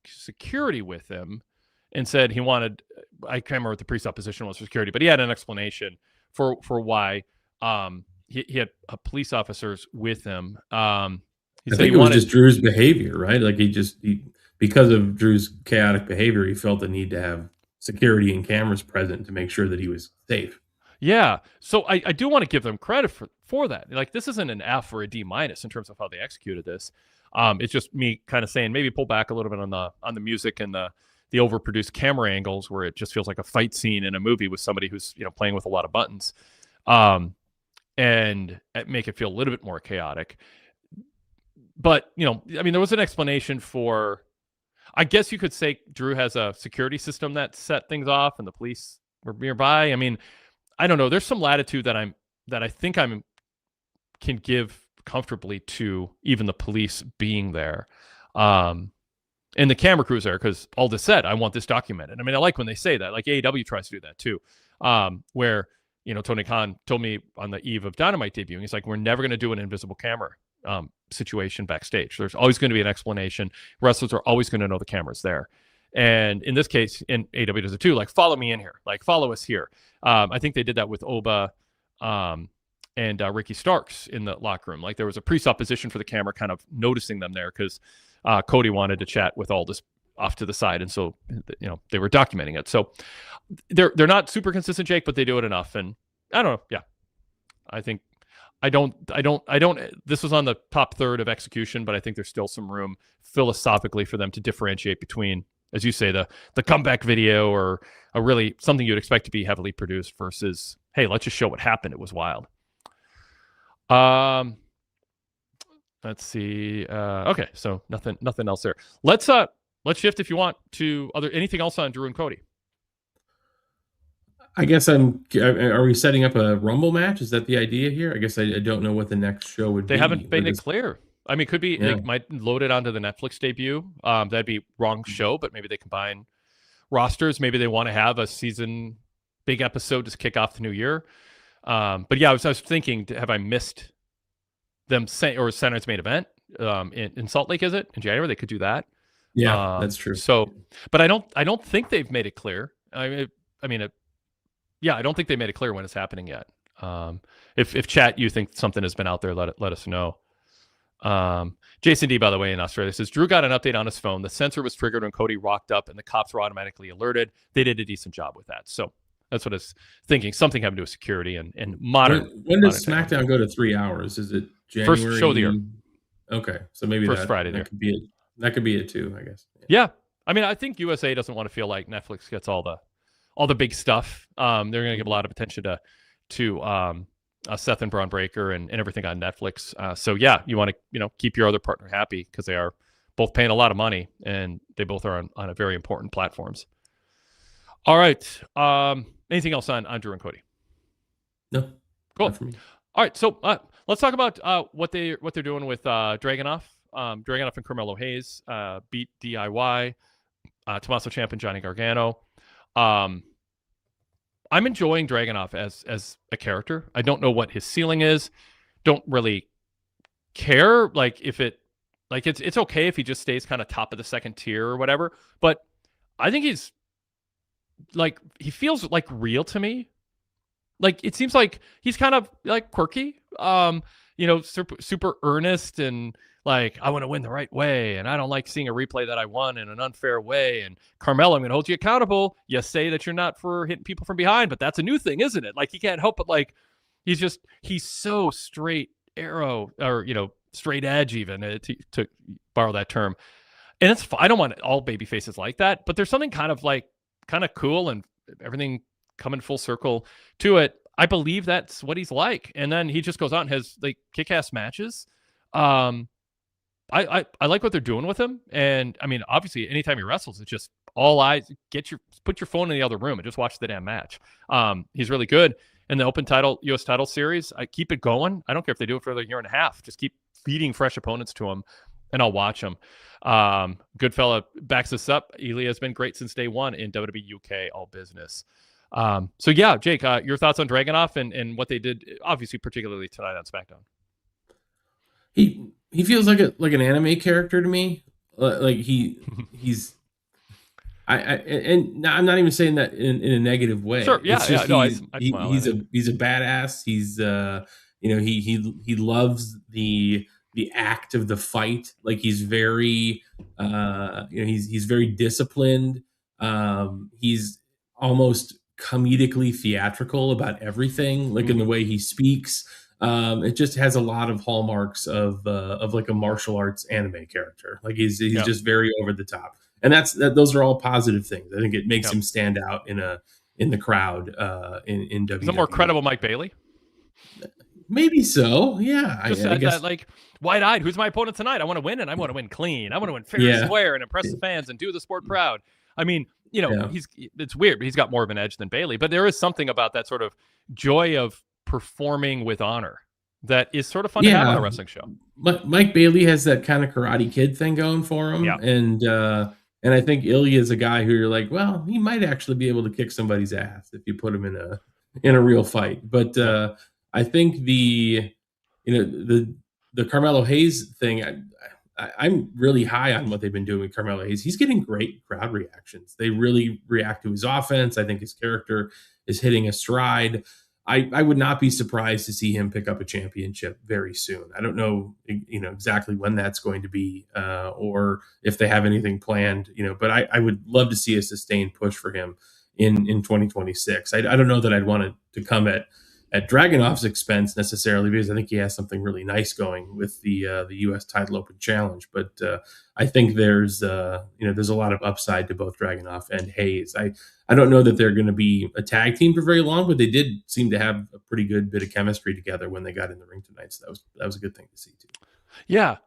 security with him and said he wanted, I can't remember what the presupposition was for security, but he had an explanation for why he had police officers with him. I think it was just Drew's behavior, right? Like because of Drew's chaotic behavior, he felt the need to have security and cameras present to make sure that he was safe. Yeah. So I do want to give them credit for that. Like, this isn't an F or a D- in terms of how they executed this. It's just me kind of saying maybe pull back a little bit on the music and the overproduced camera angles, where it just feels like a fight scene in a movie with somebody who's playing with a lot of buttons, and make it feel a little bit more chaotic. But there was an explanation for. I guess you could say Drew has a security system that set things off, and the police were nearby. I mean, I don't know. There's some latitude that I think I can give comfortably to even the police being there, and the camera crews there, because Aldis said, "I want this documented." I mean, I like when they say that. Like, AEW tries to do that too, where Tony Khan told me on the eve of Dynamite debuting, he's like, "We're never going to do an invisible camera situation backstage. There's always going to be an explanation. Wrestlers are always going to know the camera's there." And in this case, and AEW does it too, like, follow me in here, like, follow us here. I think they did that with Oba and Ricky Starks in the locker room. Like, there was a presupposition for the camera kind of noticing them there, because Cody wanted to chat with Aldis off to the side, and so they were documenting it. So they're not super consistent, Jake, but they do it enough. And I don't know. Yeah, I think I don't. This was on the top third of execution, but I think there's still some room philosophically for them to differentiate between, as you say, the comeback video, or a really something you'd expect to be heavily produced, versus, hey, let's just show what happened. It was wild. Let's see. Okay, so nothing else there. Let's shift, if you want, to anything else on Drew and Cody. I guess are we setting up a Rumble match? Is that the idea here? I guess I don't know what the next show would be. They haven't made it clear. I mean, it could be, they might load it onto the Netflix debut. That'd be wrong show, but maybe they combine rosters. Maybe they want to have a season big episode to kick off the new year. But yeah, I was thinking, have I missed them or Center's main event in Salt Lake? Is it in January? They could do that. Yeah, that's true. So, but I don't think they've made it clear. I don't think they made it clear when it's happening yet. If chat, you think something has been out there, let us know. Jason D, by the way, in Australia, says Drew got an update on his phone. The sensor was triggered when Cody rocked up, and the cops were automatically alerted. They did a decent job with that. So that's what I was thinking. Something having to do with security and modern. When does SmackDown go to 3 hours? Is it January? First show of the year. Okay, so maybe first Friday that could be it. That could be it too, I guess. Yeah. I mean, I think USA doesn't want to feel like Netflix gets all the big stuff. They're going to give a lot of attention to Seth and Braun Breaker and everything on Netflix. So yeah, you want to keep your other partner happy, because they are both paying a lot of money, and they both are on a very important platforms. All right. Anything else on Drew and Cody? No, Cool. not for me. All right. So let's talk about what they're doing with Dragunov. Dragunov and Carmelo Hayes beat DIY, Tommaso Ciampa and Johnny Gargano. I'm enjoying Dragunov as a character. I don't know what his ceiling is. Don't really care. Like if it's okay if he just stays kind of top of the second tier or whatever. But I think he feels like real to me. Like it seems like he's kind of like quirky, super earnest and like I want to win the right way, and I don't like seeing a replay that I won in an unfair way. And Carmelo, I'm going to hold you accountable. You say that you're not for hitting people from behind, but that's a new thing, isn't it? Like he can't help but like he's so straight arrow or straight edge even to borrow that term. And it's I don't want all baby faces like that, but there's something kind of cool and everything coming full circle to it. I believe that's what he's like. And then he just goes out and has like kick-ass matches. I like what they're doing with him. And I mean, obviously anytime he wrestles, it's just all eyes, put your phone in the other room and just watch the damn match. He's really good in the open US title series. I keep it going. I don't care if they do it for another year and a half, just keep feeding fresh opponents to him and I'll watch him. Good fella backs us up. Ilya has been great since day one in WWE UK all business. So yeah, Jake, your thoughts on Dragunov and what they did, obviously, particularly tonight on SmackDown. He feels like an anime character to me. Like he's and I'm not even saying that in a negative way. Sure, yeah, it's just no, he's a badass. He's he loves the act of the fight. Like he's very he's very disciplined. He's almost comedically theatrical about everything, like in the way he speaks. It just has a lot of hallmarks of like a martial arts anime character. Like he's just very over the top, and those are all positive things. I think it makes him stand out in the crowd in WWE. Is that more credible Mike Bailey? Maybe so. Yeah, I guess that, like wide-eyed. Who's my opponent tonight? I want to win, and I want to win clean. I want to win fair and square and impress the fans and do the sport proud. I mean, it's weird, but he's got more of an edge than Bailey. But there is something about that sort of joy of performing with honor that is sort of fun to have on a wrestling show. Mike Bailey has that kind of Karate Kid thing going for him. Yeah. And I think Ilya is a guy who you're like, well, he might actually be able to kick somebody's ass if you put him in a real fight. But I think the Carmelo Hayes thing, I'm really high on what they've been doing with Carmelo Hayes. He's getting great crowd reactions. They really react to his offense. I think his character is hitting a stride. I would not be surprised to see him pick up a championship very soon. I don't know, exactly when that's going to be, or if they have anything planned, but I would love to see a sustained push for him in 2026. I don't know that I'd want it to come at Dragunov's expense necessarily, because I think he has something really nice going with the U.S. Title Open Challenge. But I think there's a lot of upside to both Dragunov and Hayes. I don't know that they're going to be a tag team for very long, but they did seem to have a pretty good bit of chemistry together when they got in the ring tonight. So that was a good thing to see too. Yeah.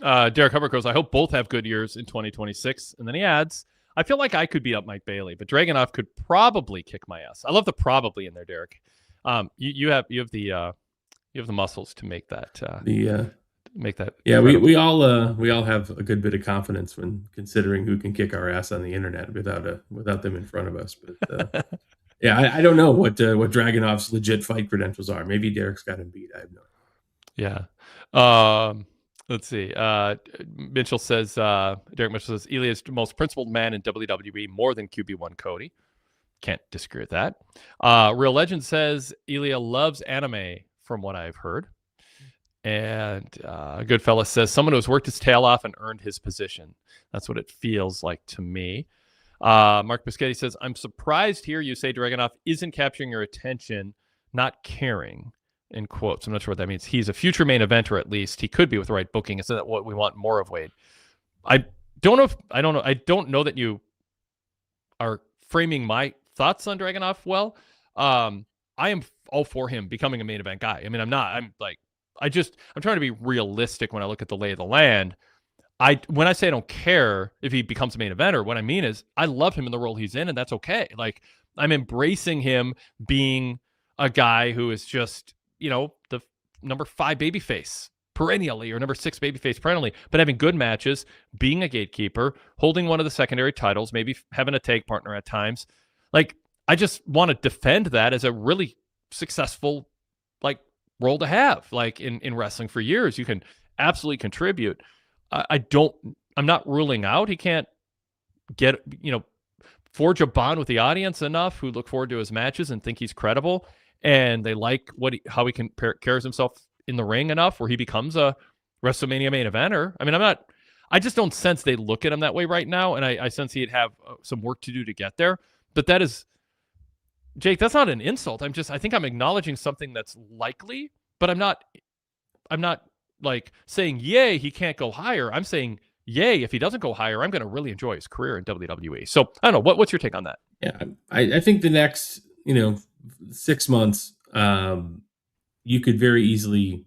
Derek Hubbard goes, I hope both have good years in 2026. And then he adds, I feel like I could beat up Mike Bailey, but Dragunov could probably kick my ass. I love the probably in there, Derek. You have the muscles to make that make that. Yeah, we all have a good bit of confidence when considering who can kick our ass on the internet without them in front of us. But yeah, I don't know what Dragunov's legit fight credentials are. Maybe Derek's got him beat. I have no idea. Yeah. Let's see. Mitchell says Derek Mitchell says Ilya is the most principled man in WWE, more than QB1 Cody. Can't disagree with that. Real Legend says Ilya loves anime, from what I've heard. And Goodfella says someone who's worked his tail off and earned his position. That's what it feels like to me. Mark Biscotti says, I'm surprised here you say Dragunov isn't capturing your attention, not caring, in quotes. I'm not sure what that means. He's a future main eventer, at least. He could be with the right booking. Is that what we want more of, Wade? I don't know that you are framing my thoughts on Dragunov well. I am all for him becoming a main event guy. I mean, I'm trying to be realistic when I look at the lay of the land. When I say I don't care if he becomes a main eventer, what I mean is I love him in the role he's in, and that's okay. Like, I'm embracing him being a guy who is just, the number 5 babyface perennially, or number 6 babyface perennially, but having good matches, being a gatekeeper, holding one of the secondary titles, maybe having a tag partner at times. Like, I just want to defend that as a really successful, like, role to have, like, in wrestling for years. You can absolutely contribute. I'm not ruling out he can't get, forge a bond with the audience enough who look forward to his matches and think he's credible, and they like how he carries himself in the ring enough where he becomes a WrestleMania main eventer. I mean, I just don't sense they look at him that way right now, and I sense he'd have some work to do to get there. But that is, Jake, that's not an insult. I think I'm acknowledging something that's likely, but I'm not like saying, yay, he can't go higher. I'm saying, yay, if he doesn't go higher, I'm going to really enjoy his career in WWE. So I don't know. What's your take on that? Yeah, I think the next 6 months, you could very easily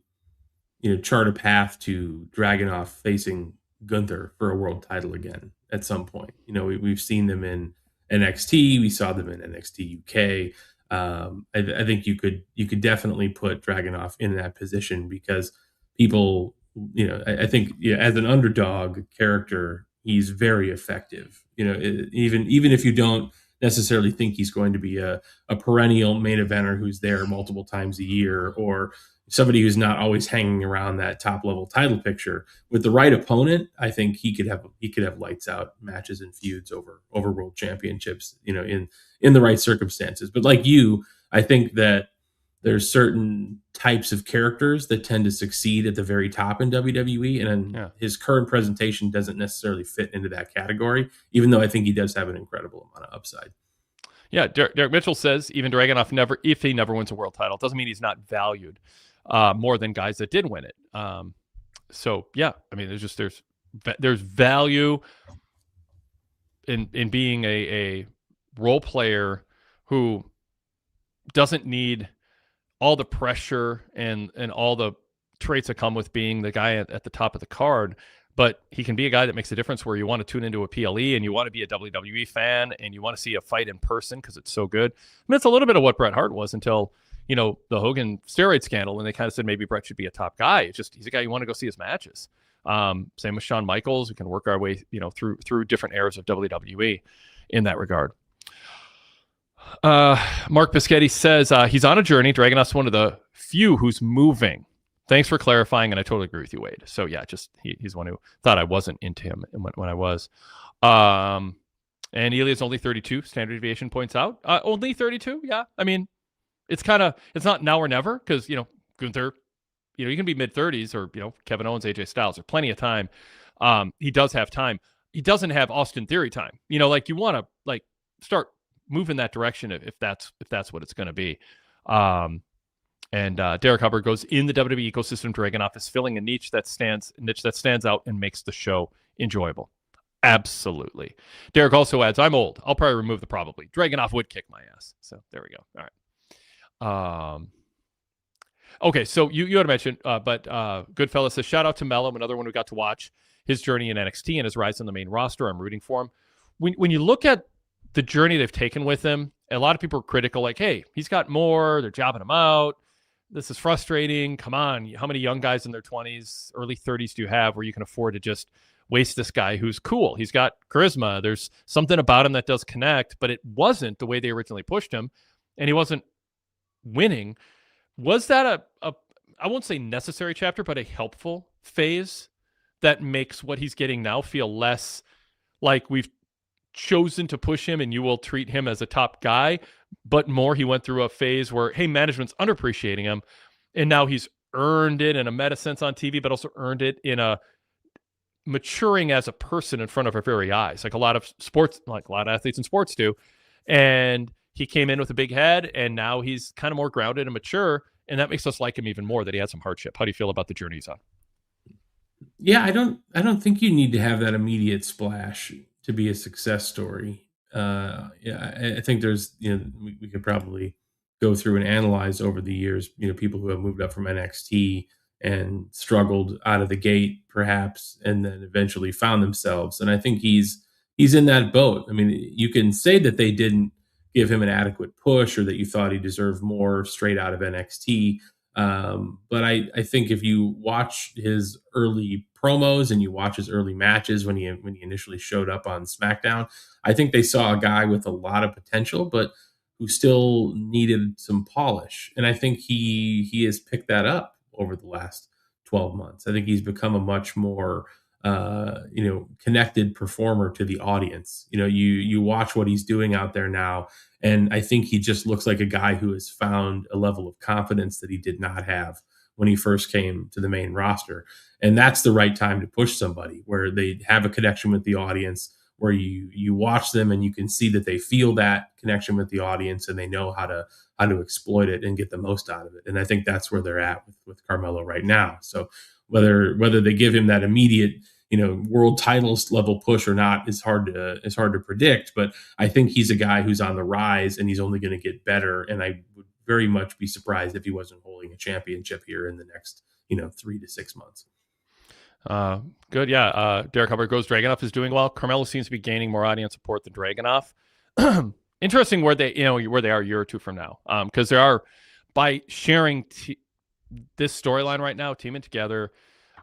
chart a path to Dragunov facing Gunther for a world title again at some point. We've seen them in NXT. We saw them in NXT UK. I think you could definitely put Dragunov in that position because people, I think as an underdog character, he's very effective. Even if you don't necessarily think he's going to be a perennial main eventer who's there multiple times a year, or somebody who's not always hanging around that top level title picture. With the right opponent, I think he could have lights out matches and feuds over world championships, in the right circumstances. But like you, I think that there's certain types of characters that tend to succeed at the very top in WWE, and his current presentation doesn't necessarily fit into that category, even though I think he does have an incredible amount of upside. Yeah, Derek Mitchell says even Dragunov if he never wins a world title, it doesn't mean he's not valued more than guys that did win it. So yeah, I mean, there's value in being a role player who doesn't need all the pressure and all the traits that come with being the guy at the top of the card, but he can be a guy that makes a difference where you want to tune into a PLE and you want to be a WWE fan and you want to see a fight in person because it's so good. I mean, it's a little bit of what Bret Hart was until, the Hogan steroid scandal, and they kind of said maybe Bret should be a top guy. It's just, he's a guy you want to go see his matches. Same with Shawn Michaels. We can work our way, through different eras of WWE in that regard. Mark Biscetti says he's on a journey. Dragunov's one of the few who's moving. Thanks for clarifying, and I totally agree with you, Wade. So yeah, just he's one who thought I wasn't into him when I was. And Elia's only 32. Standard deviation points out only 32. Yeah, I mean, it's not now or never because Gunther, you can be mid 30s, or Kevin Owens, AJ Styles. There's plenty of time. He does have time. He doesn't have Austin Theory time. Like you want to start move in that direction if that's what it's going to be. And Derek Hubbard goes, in the WWE ecosystem, Dragunov is filling a niche that stands out and makes the show enjoyable. Absolutely. Derek also adds, I'm old. I'll probably remove the probably. Dragunov would kick my ass. So there we go. All right. Okay, so you had mentioned, but Goodfellas says, shout out to Mellum, another one who got to watch his journey in NXT and his rise on the main roster. I'm rooting for him. When you look at the journey they've taken with him, a lot of people are critical, like, hey, he's got more, they're jobbing him out, this is frustrating, come on, how many young guys in their 20s, early 30s do you have where you can afford to just waste this guy who's cool? He's got charisma, there's something about him that does connect, but it wasn't the way they originally pushed him, and he wasn't winning. Was that a I won't say necessary chapter, but a helpful phase that makes what he's getting now feel less like we've chosen to push him and you will treat him as a top guy, but more he went through a phase where, hey, management's underappreciating him, and now he's earned it in a meta sense on TV, but also earned it in a maturing as a person in front of our very eyes, like a lot of athletes in sports do. And he came in with a big head, and now he's kind of more grounded and mature, and that makes us like him even more, that he had some hardship. How do you feel about the journey he's on? Yeah, I don't think you need to have that immediate splash to be a success story. Yeah, I think there's, we could probably go through and analyze over the years, people who have moved up from NXT and struggled out of the gate, perhaps, and then eventually found themselves. And I think he's in that boat. I mean, you can say that they didn't give him an adequate push or that you thought he deserved more straight out of NXT. But I think if you watch his early promos and you watch his early matches when he initially showed up on SmackDown, I think they saw a guy with a lot of potential, but who still needed some polish. And I think he has picked that up over the last 12 months. I think he's become a much more connected performer to the audience. You watch what he's doing out there now, and I think he just looks like a guy who has found a level of confidence that he did not have when he first came to the main roster. And that's the right time to push somebody where they have a connection with the audience, where you watch them and you can see that they feel that connection with the audience and they know how to exploit it and get the most out of it. And I think that's where they're at with Carmelo right now. So whether they give him that immediate world titles level push or not is hard to predict, but I think he's a guy who's on the rise and he's only going to get better. And I would very much be surprised if he wasn't holding a championship here in the next 3 to 6 months. Good. Yeah. Derek Hubbard goes, Dragunov is doing well. Carmelo seems to be gaining more audience support than Dragunov. Interesting where they are a year or two from now. Because there are, by sharing this storyline right now, teaming together,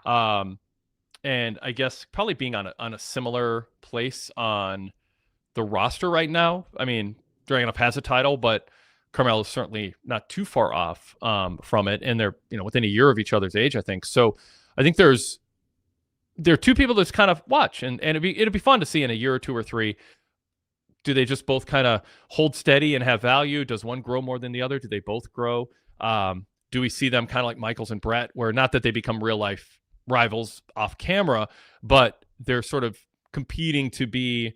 and I guess probably being on a similar place on the roster right now. I mean, Dragunov has a title, but Carmelo is certainly not too far off from it, and they're within a year of each other's age, I think. So I think there are two people that's kind of watch, and it'd be fun to see in a year or two or three. Do they just both kind of hold steady and have value? Does one grow more than the other? Do they both grow? Do we see them kind of like Michaels and Brett, where not that they become real life rivals off camera, but they're sort of competing to be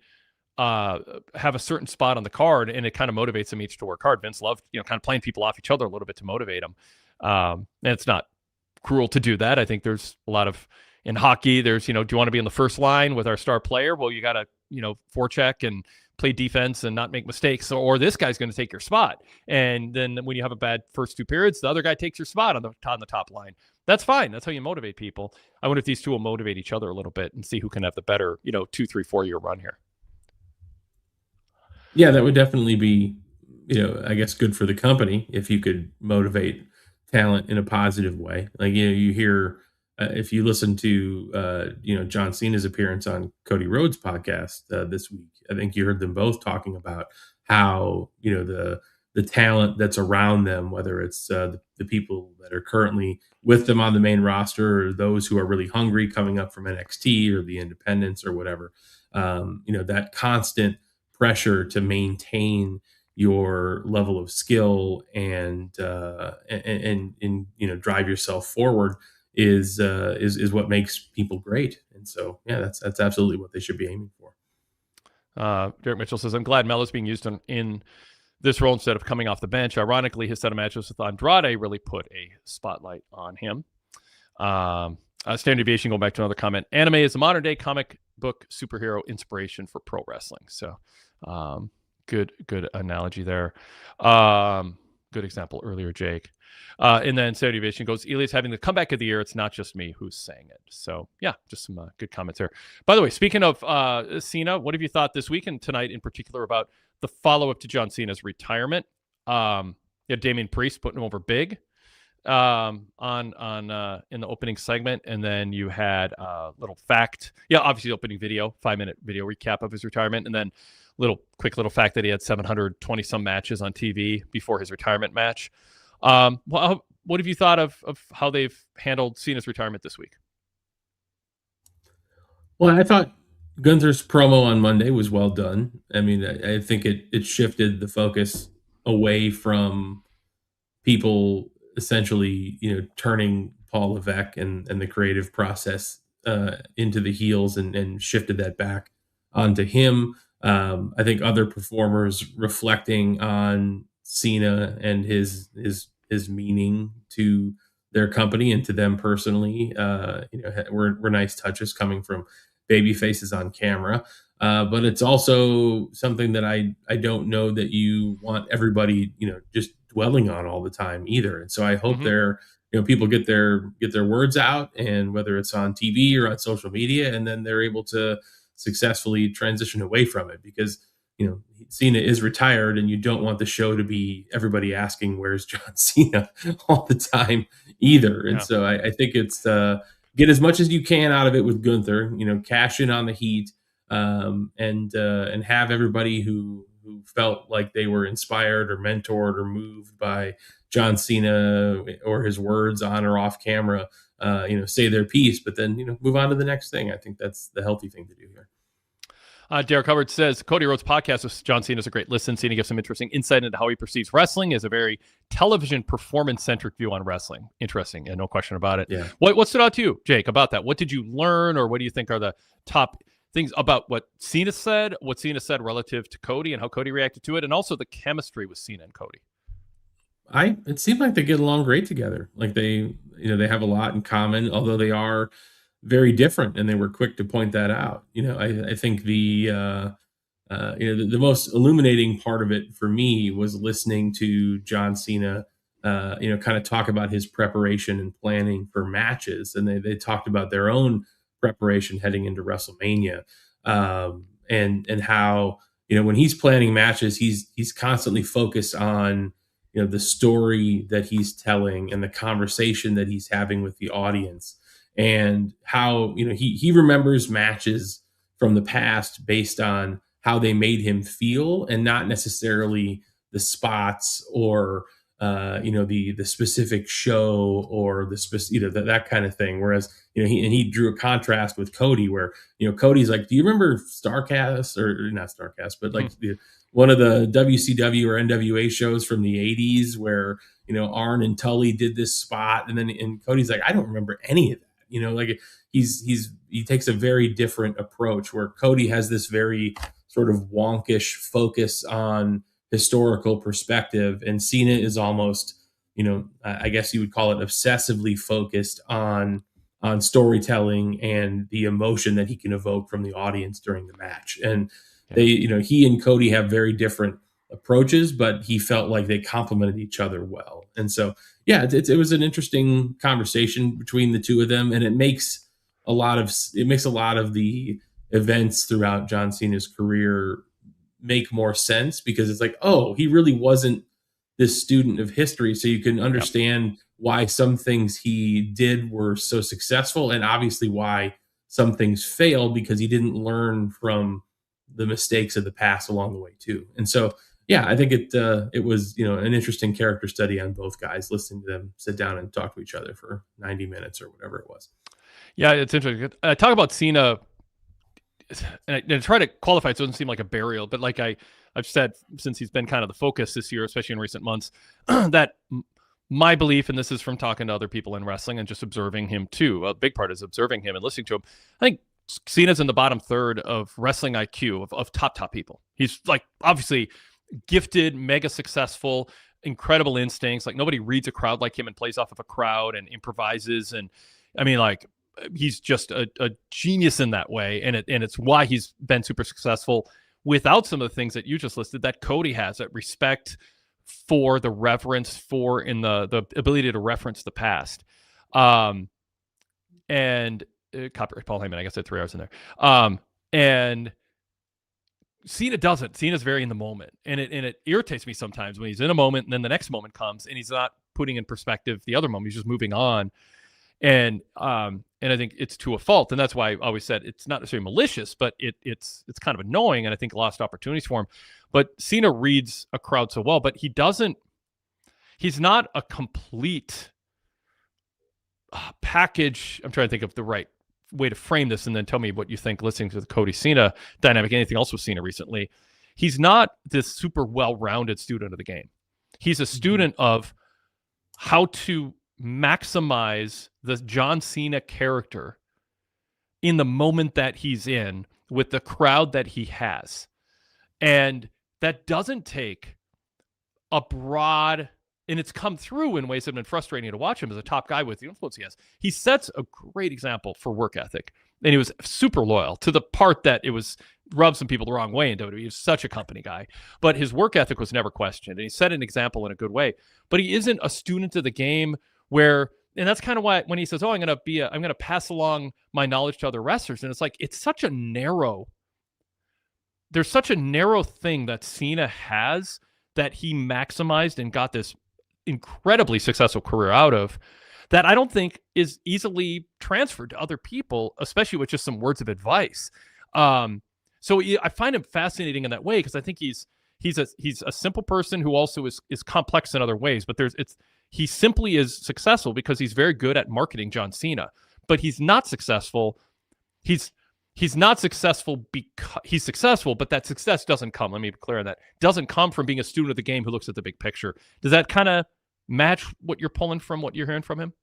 have a certain spot on the card, and it kind of motivates them each to work hard. Vince loved kind of playing people off each other a little bit to motivate them, and it's not cruel to do that. I think there's a lot of, in hockey, there's do you want to be in the first line with our star player? Well, you got to forecheck and play defense and not make mistakes, or this guy's going to take your spot. And then when you have a bad first two periods, the other guy takes your spot on the top line. That's fine. That's how you motivate people. I wonder if these two will motivate each other a little bit and see who can have the better 2, 3, 4 year run here. Yeah, that would definitely be I guess good for the company if you could motivate talent in a positive way. Like you hear if you listen to John Cena's appearance on Cody Rhodes' podcast this week, I think you heard them both talking about how the talent that's around them, whether it's the people that are currently with them on the main roster or those who are really hungry coming up from NXT or the independents or whatever, that constant pressure to maintain your level of skill and drive yourself forward is what makes people great. And so, yeah, that's absolutely what they should be aiming for. Derek Mitchell says, I'm glad Melo's being used in this role instead of coming off the bench. Ironically, his set of matches with Andrade really put a spotlight on him. Standard Deviation, going back to another comment. Anime is a modern day comic book superhero inspiration for pro wrestling. So good analogy there. Good example earlier, Jake. And then Standard Deviation goes, Elias having the comeback of the year. It's not just me who's saying it. So yeah, just some good comments there. By the way, speaking of Cena, what have you thought this week and tonight in particular about the follow-up to John Cena's retirement? You had Damian Priest putting him over big on in the opening segment, and then you had a little fact. Yeah, obviously opening video, 5-minute video recap of his retirement, and then quick little fact that he had 720 some matches on TV before his retirement match. What have you thought of how they've handled Cena's retirement this week? Well, I thought Gunther's promo on Monday was well done. I mean, I think it shifted the focus away from people essentially, turning Paul Levesque and the creative process into the heels and shifted that back onto him. I think other performers reflecting on Cena and his meaning to their company and to them personally, were nice touches coming from baby faces on camera. But it's also something that I don't know that you want everybody, just dwelling on all the time either. And so I hope they're people get their words out, and whether it's on TV or on social media, and then they're able to successfully transition away from it because Cena is retired, and you don't want the show to be everybody asking where's John Cena all the time either. And Yeah. so I think it's get as much as you can out of it with Gunther. Cash in on the heat, and have everybody who felt like they were inspired or mentored or moved by John Cena or his words on or off camera, say their piece, but then move on to the next thing. I think that's the healthy thing to do here. Derek Hubbard says Cody Rhodes' podcast with John Cena is a great listen. Cena gives some interesting insight into how he perceives wrestling as a very television performance-centric view on wrestling. Interesting, and no question about it. Yeah. What stood out to you, Jake, about that? What did you learn, or what do you think are the top things about what Cena said relative to Cody and how Cody reacted to it, and also the chemistry with Cena and Cody? It seemed like they get along great together. Like they have a lot in common, although they are very different, and they were quick to point that out. I think the most illuminating part of it for me was listening to John Cena, kind of talk about his preparation and planning for matches, and they talked about their own preparation heading into WrestleMania, and how when he's planning matches, he's constantly focused on the story that he's telling and the conversation that he's having with the audience, and how he remembers matches from the past based on how they made him feel, and not necessarily the spots or the specific show or that kind of thing. Whereas he drew a contrast with Cody, where Cody's like, do you remember Starcast, or not Starcast, but like one of the WCW or NWA shows from the 80s where Arn and Tully did this spot, and Cody's like, I don't remember any of that. Like he takes a very different approach, where Cody has this very sort of wonkish focus on historical perspective, and Cena is almost, I guess you would call it obsessively focused on storytelling and the emotion that he can evoke from the audience during the match. And he and Cody have very different approaches, but he felt like they complemented each other well. And so, yeah, it was an interesting conversation between the two of them, and it makes a lot of the events throughout John Cena's career make more sense, because it's like, oh, he really wasn't this student of history, so you can understand why some things he did were so successful, and obviously why some things failed, because he didn't learn from the mistakes of the past along the way too. And so, yeah, I think it was an interesting character study on both guys, listening to them sit down and talk to each other for 90 minutes or whatever it was. Yeah, it's interesting. Talk about Cena, and I try to qualify it so it doesn't seem like a burial, but like I've said, since he's been kind of the focus this year, especially in recent months, that my belief, and this is from talking to other people in wrestling and just observing him too, a big part is observing him and listening to him. I think Cena's in the bottom third of wrestling IQ of top people. He's like obviously gifted, mega successful, incredible instincts. Like nobody reads a crowd like him and plays off of a crowd and improvises. And I mean, like, he's just a genius in that way. And it's why he's been super successful without some of the things that you just listed that Cody has, that respect for, the reverence for, in the ability to reference the past. And copyright Paul Heyman, I guess I had 3 hours in there. And Cena doesn't. Cena's very in the moment, and it irritates me sometimes when he's in a moment and then the next moment comes and he's not putting in perspective the other moment. He's just moving on, and I think it's to a fault, and that's why I always said it's not necessarily malicious, but it's kind of annoying, and I think lost opportunities for him. But Cena reads a crowd so well, but he doesn't. He's not a complete package. I'm trying to think of the right way to frame this, and then tell me what you think listening to the Cody Cena dynamic. Anything else with Cena recently? He's not this super well-rounded student of the game. He's a student of how to maximize the John Cena character in the moment that he's in with the crowd that he has. And that doesn't take a broad, and it's come through in ways that have been frustrating to watch him as a top guy with the influence he has. He sets a great example for work ethic, and he was super loyal to the part that it was rubbed some people the wrong way in WWE. He was such a company guy, but his work ethic was never questioned, and he set an example in a good way. But he isn't a student of the game where that's kind of why when he says, "Oh, I'm going to pass along my knowledge to other wrestlers," and it's like there's such a narrow thing that Cena has that he maximized and got this incredibly successful career out of, that I don't think is easily transferred to other people, especially with just some words of advice. So I find him fascinating in that way, because I think he's a simple person who also is complex in other ways. But he simply is successful because he's very good at marketing John Cena. But he's not successful. He's not successful because he's successful, but that success doesn't come. Let me be clear on that. Doesn't come from being a student of the game who looks at the big picture. Does that kind of match what you're pulling from what you're hearing from him?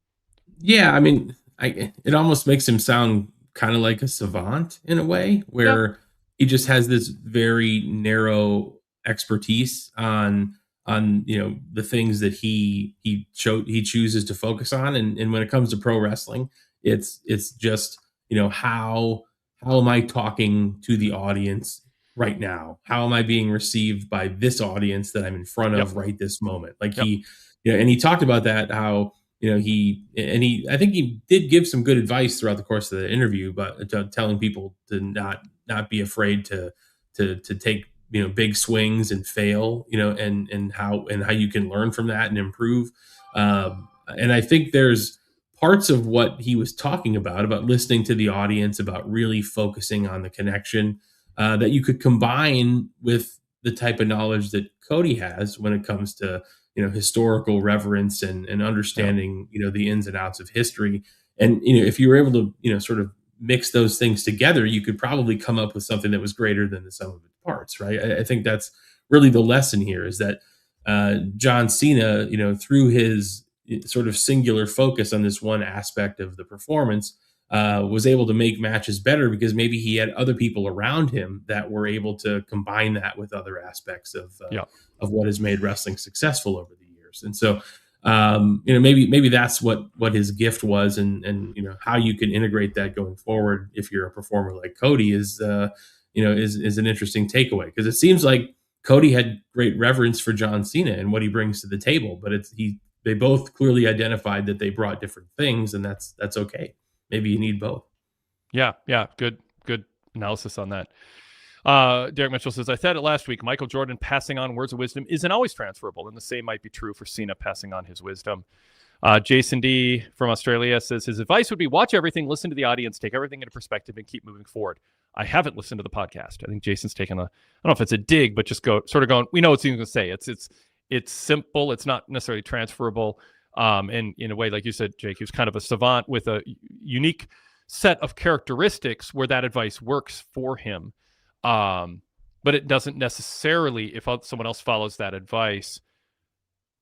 Yeah, I mean, it almost makes him sound kind of like a savant in a way, where he just has this very narrow expertise on the things that he chooses to focus on, and when it comes to pro wrestling, it's just how am I talking to the audience right now? How am I being received by this audience that I'm in front of right this moment? Like and he talked about that, how I think he did give some good advice throughout the course of the interview, but telling people to not be afraid to take big swings and fail, and how you can learn from that and improve. And I think there's parts of what he was talking about listening to the audience, about really focusing on the connection, that you could combine with the type of knowledge that Cody has when it comes to historical reverence and understanding the ins and outs of history. And if you were able to sort of mix those things together, you could probably come up with something that was greater than the sum of its parts, right? I think that's really the lesson here, is that John Cena, through his sort of singular focus on this one aspect of the performance, was able to make matches better because maybe he had other people around him that were able to combine that with other aspects of what has made wrestling successful over the years. And so, maybe that's what his gift was, and how you can integrate that going forward if you're a performer like Cody is an interesting takeaway, because it seems like Cody had great reverence for John Cena and what he brings to the table, but they both clearly identified that they brought different things, and that's okay. Maybe you need both. Yeah. Good analysis on that. Derek Mitchell says, I said it last week, Michael Jordan passing on words of wisdom isn't always transferable, and the same might be true for Cena passing on his wisdom. Jason D from Australia says his advice would be watch everything, listen to the audience, take everything into perspective, and keep moving forward. I haven't listened to the podcast. I think Jason's taken I don't know if it's a dig, but just going, we know what he's going to say. It's simple. It's not necessarily transferable. And in a way, like you said, Jake, he was kind of a savant with a unique set of characteristics where that advice works for him. But it doesn't necessarily, if someone else follows that advice,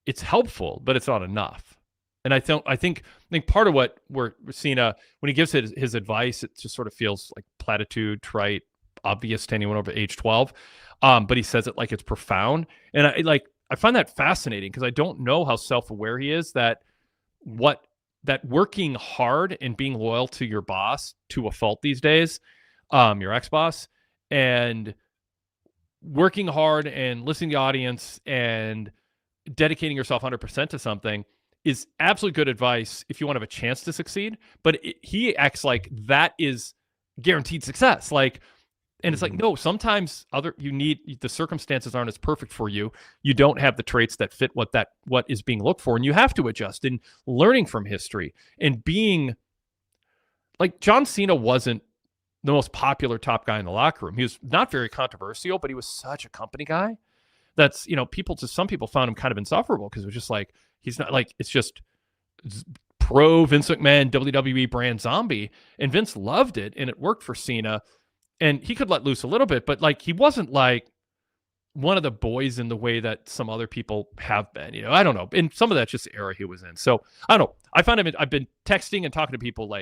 it's helpful, but it's not enough. And I think part of what we're seeing, when he gives his advice, it just sort of feels like platitude, trite, obvious to anyone over age 12. But he says it like it's profound. And I find that fascinating, because I don't know how self-aware he is that working hard and being loyal to your boss to a fault these days, your ex-boss, and working hard and listening to the audience and dedicating yourself 100% to something is absolutely good advice if you want to have a chance to succeed. But he acts like that is guaranteed success. And it's like, no, sometimes the circumstances aren't as perfect for you. You don't have the traits that fit what is being looked for, and you have to adjust. And learning from history and being like, John Cena wasn't the most popular top guy in the locker room. He was not very controversial, but he was such a company guy that's, some people found him kind of insufferable, because it was just like, he's not like, it's just pro Vince McMahon WWE brand zombie, and Vince loved it and it worked for Cena. And he could let loose a little bit, but he wasn't like one of the boys in the way that some other people have been. I don't know. And some of that's just the era he was in. So I don't know. I find him. I've been texting and talking to people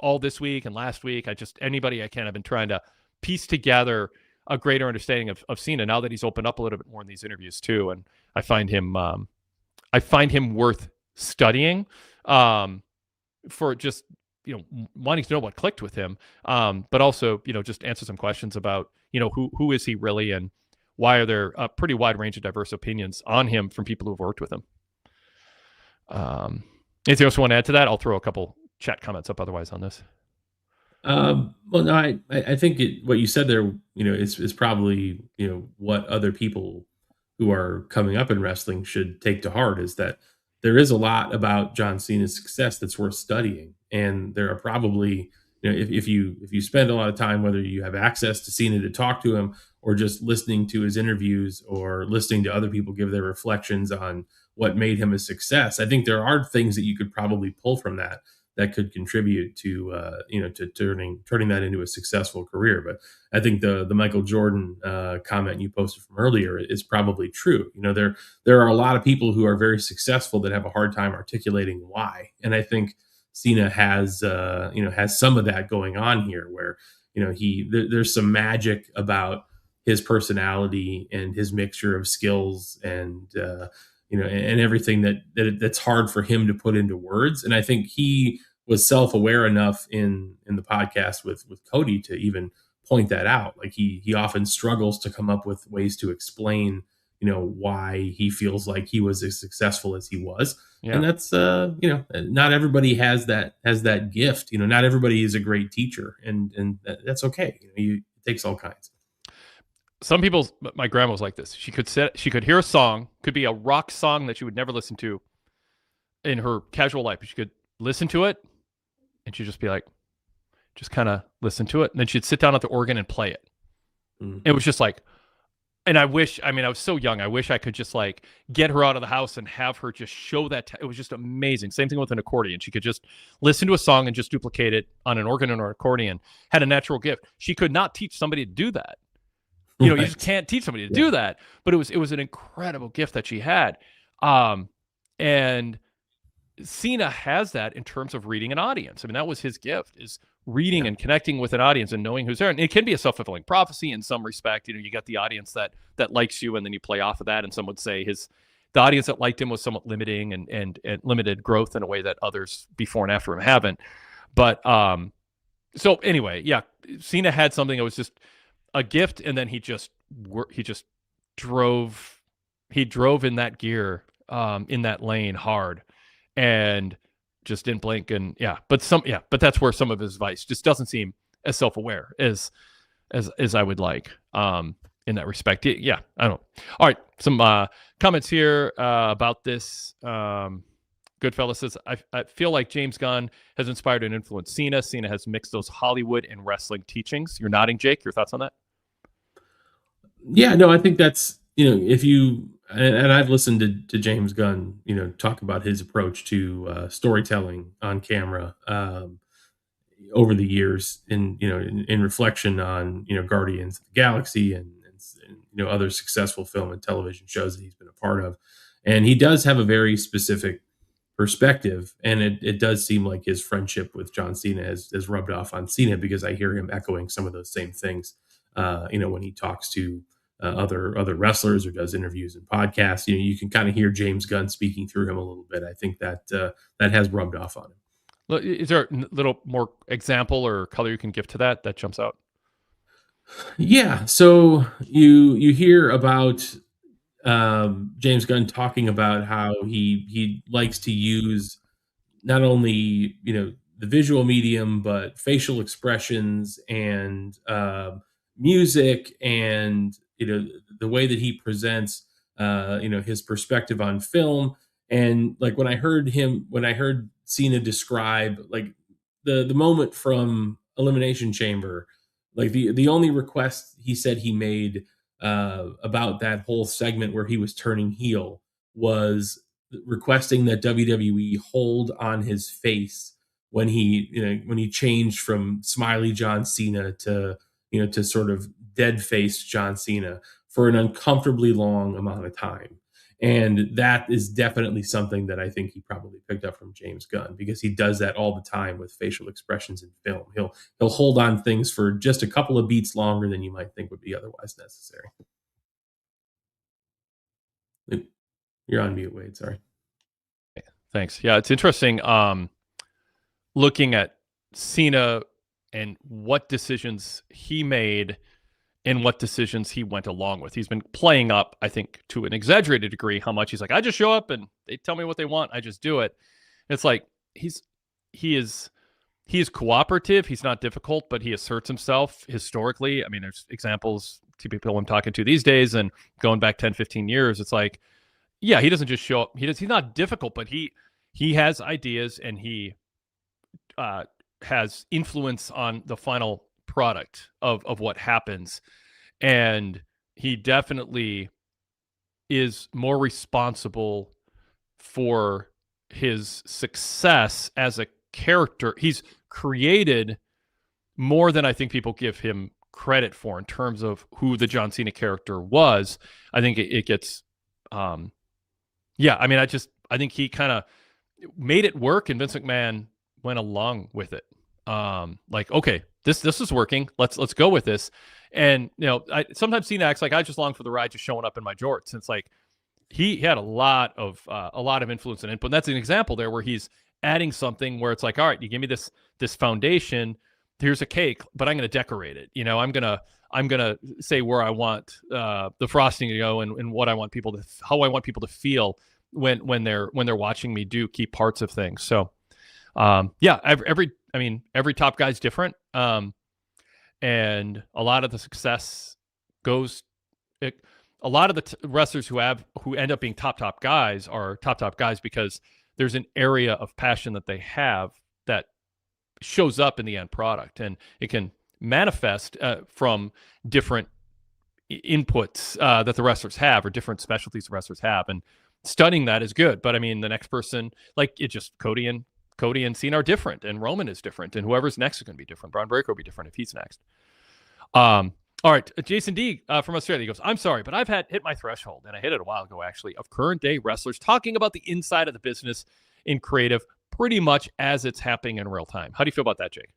all this week and last week. Anybody I can. I've been trying to piece together a greater understanding of Cena now that he's opened up a little bit more in these interviews too. And I find him worth studying for just wanting to know what clicked with him, but also, just answer some questions about, who is he really, and why are there a pretty wide range of diverse opinions on him from people who've worked with him. Anything else you want to add to that? I'll throw a couple chat comments up otherwise on this. Well, no, I think what you said there, is probably, what other people who are coming up in wrestling should take to heart is that there is a lot about John Cena's success that's worth studying. And there are probably, if you spend a lot of time, whether you have access to Cena to talk to him or just listening to his interviews or listening to other people give their reflections on what made him a success, I think there are things that you could probably pull from that could contribute to to turning that into a successful career. But I think the Michael Jordan comment you posted from earlier is probably true. There are a lot of people who are very successful that have a hard time articulating why, and I think Cena has some of that going on here, where there's some magic about his personality and his mixture of skills and and everything that's hard for him to put into words. And I think he was self-aware enough in the podcast with Cody to even point that out. Like he often struggles to come up with ways to explain, why he feels like he was as successful as he was. Yeah. And that's not everybody has that gift. Not everybody is a great teacher, and that's okay. It takes all kinds. Some people, my grandma was like this. She could hear a song, could be a rock song that she would never listen to in her casual life. She could listen to it and she'd just be like, just kind of listen to it. And then she'd sit down at the organ and play it. Mm-hmm. It was just like, and I was so young. I wish I could just like get her out of the house and have her just show that. It was just amazing. Same thing with an accordion. She could just listen to a song and just duplicate it on an organ or an accordion. Had a natural gift. She could not teach somebody to do that. You just can't teach somebody to do that. But it was an incredible gift that she had. And Cena has that in terms of reading an audience. I mean, that was his gift, is reading and connecting with an audience and knowing who's there. And it can be a self-fulfilling prophecy in some respect. You got the audience that likes you, and then you play off of that. And some would say the audience that liked him was somewhat limiting and limited growth in a way that others before and after him haven't. But so anyway, yeah, Cena had something that was just a gift, and then he just drove in that gear, in that lane hard, and just didn't blink. And but that's where some of his advice just doesn't seem as self-aware as I would like, in that respect. I don't know. All right, some comments here about this. Goodfellas says, I feel like James Gunn has inspired and influenced Cena. Cena has mixed those Hollywood and wrestling teachings. You're nodding, Jake. Your thoughts on that? Yeah, no, I think that's, if you, and I've listened to James Gunn, talk about his approach to storytelling on camera over the years, in reflection on, Guardians of the Galaxy and other successful film and television shows that he's been a part of. And he does have a very specific perspective, and it does seem like his friendship with John Cena has rubbed off on Cena, because I hear him echoing some of those same things when he talks to other wrestlers or does interviews and podcasts. You can kind of hear James Gunn speaking through him a little bit. I think that has rubbed off on him. Is there a little more example or color you can give to that jumps out? Yeah, so you hear about James Gunn talking about how he likes to use not only the visual medium, but facial expressions and music, and the way that he presents his perspective on film. And like when I heard Cena describe like the moment from Elimination Chamber, like the only request he said he made about that whole segment where he was turning heel was requesting that WWE hold on his face when he changed from smiley John Cena to to sort of dead faced John Cena for an uncomfortably long amount of time. And that is definitely something that I think he probably picked up from James Gunn, because he does that all the time with facial expressions in film. He'll hold on things for just a couple of beats longer than you might think would be otherwise necessary. You're on mute, Wade. Sorry. Thanks. Yeah, it's interesting looking at Cena and what decisions he made and what decisions he went along with. He's been playing up, I think, to an exaggerated degree, how much he's like, I just show up and they tell me what they want, I just do it. It's like he is cooperative. He's not difficult, but he asserts himself historically. I mean, there's examples to people I'm talking to these days and going back 10, 15 years. It's like, yeah, he doesn't just show up. He's not difficult, but he has ideas and he has influence on the final product of what happens. And he definitely is more responsible for his success as a character. He's created more than I think people give him credit for in terms of who the John Cena character was. I think it gets, yeah, I mean, I think he kind of made it work, and Vince McMahon went along with it. Like, okay, this is working. Let's go with this. And I sometimes Cena acts like I just long for the ride, just showing up in my jorts. And it's like he had a lot of influence and input. And that's an example there where he's adding something where it's like, all right, you give me this foundation. Here's a cake, but I'm going to decorate it. I'm gonna say where I want the frosting to go and what I want people to, how I want people to feel when they're watching me do key parts of things. So yeah, every top guy's different. And a lot of the success goes, a lot of the wrestlers who end up being top guys are top guys because there's an area of passion that they have that shows up in the end product, and it can manifest from different inputs that the wrestlers have, or different specialties the wrestlers have, and studying that is good. But I mean, the next person, like Cody and Cena are different, and Roman is different, and whoever's next is going to be different. Braun Breaker will be different if he's next. All right, Jason D from Australia, he goes, I'm sorry, but I've hit my threshold, and I hit it a while ago, actually, of current day wrestlers talking about the inside of the business in creative pretty much as it's happening in real time. How do you feel about that, Jake?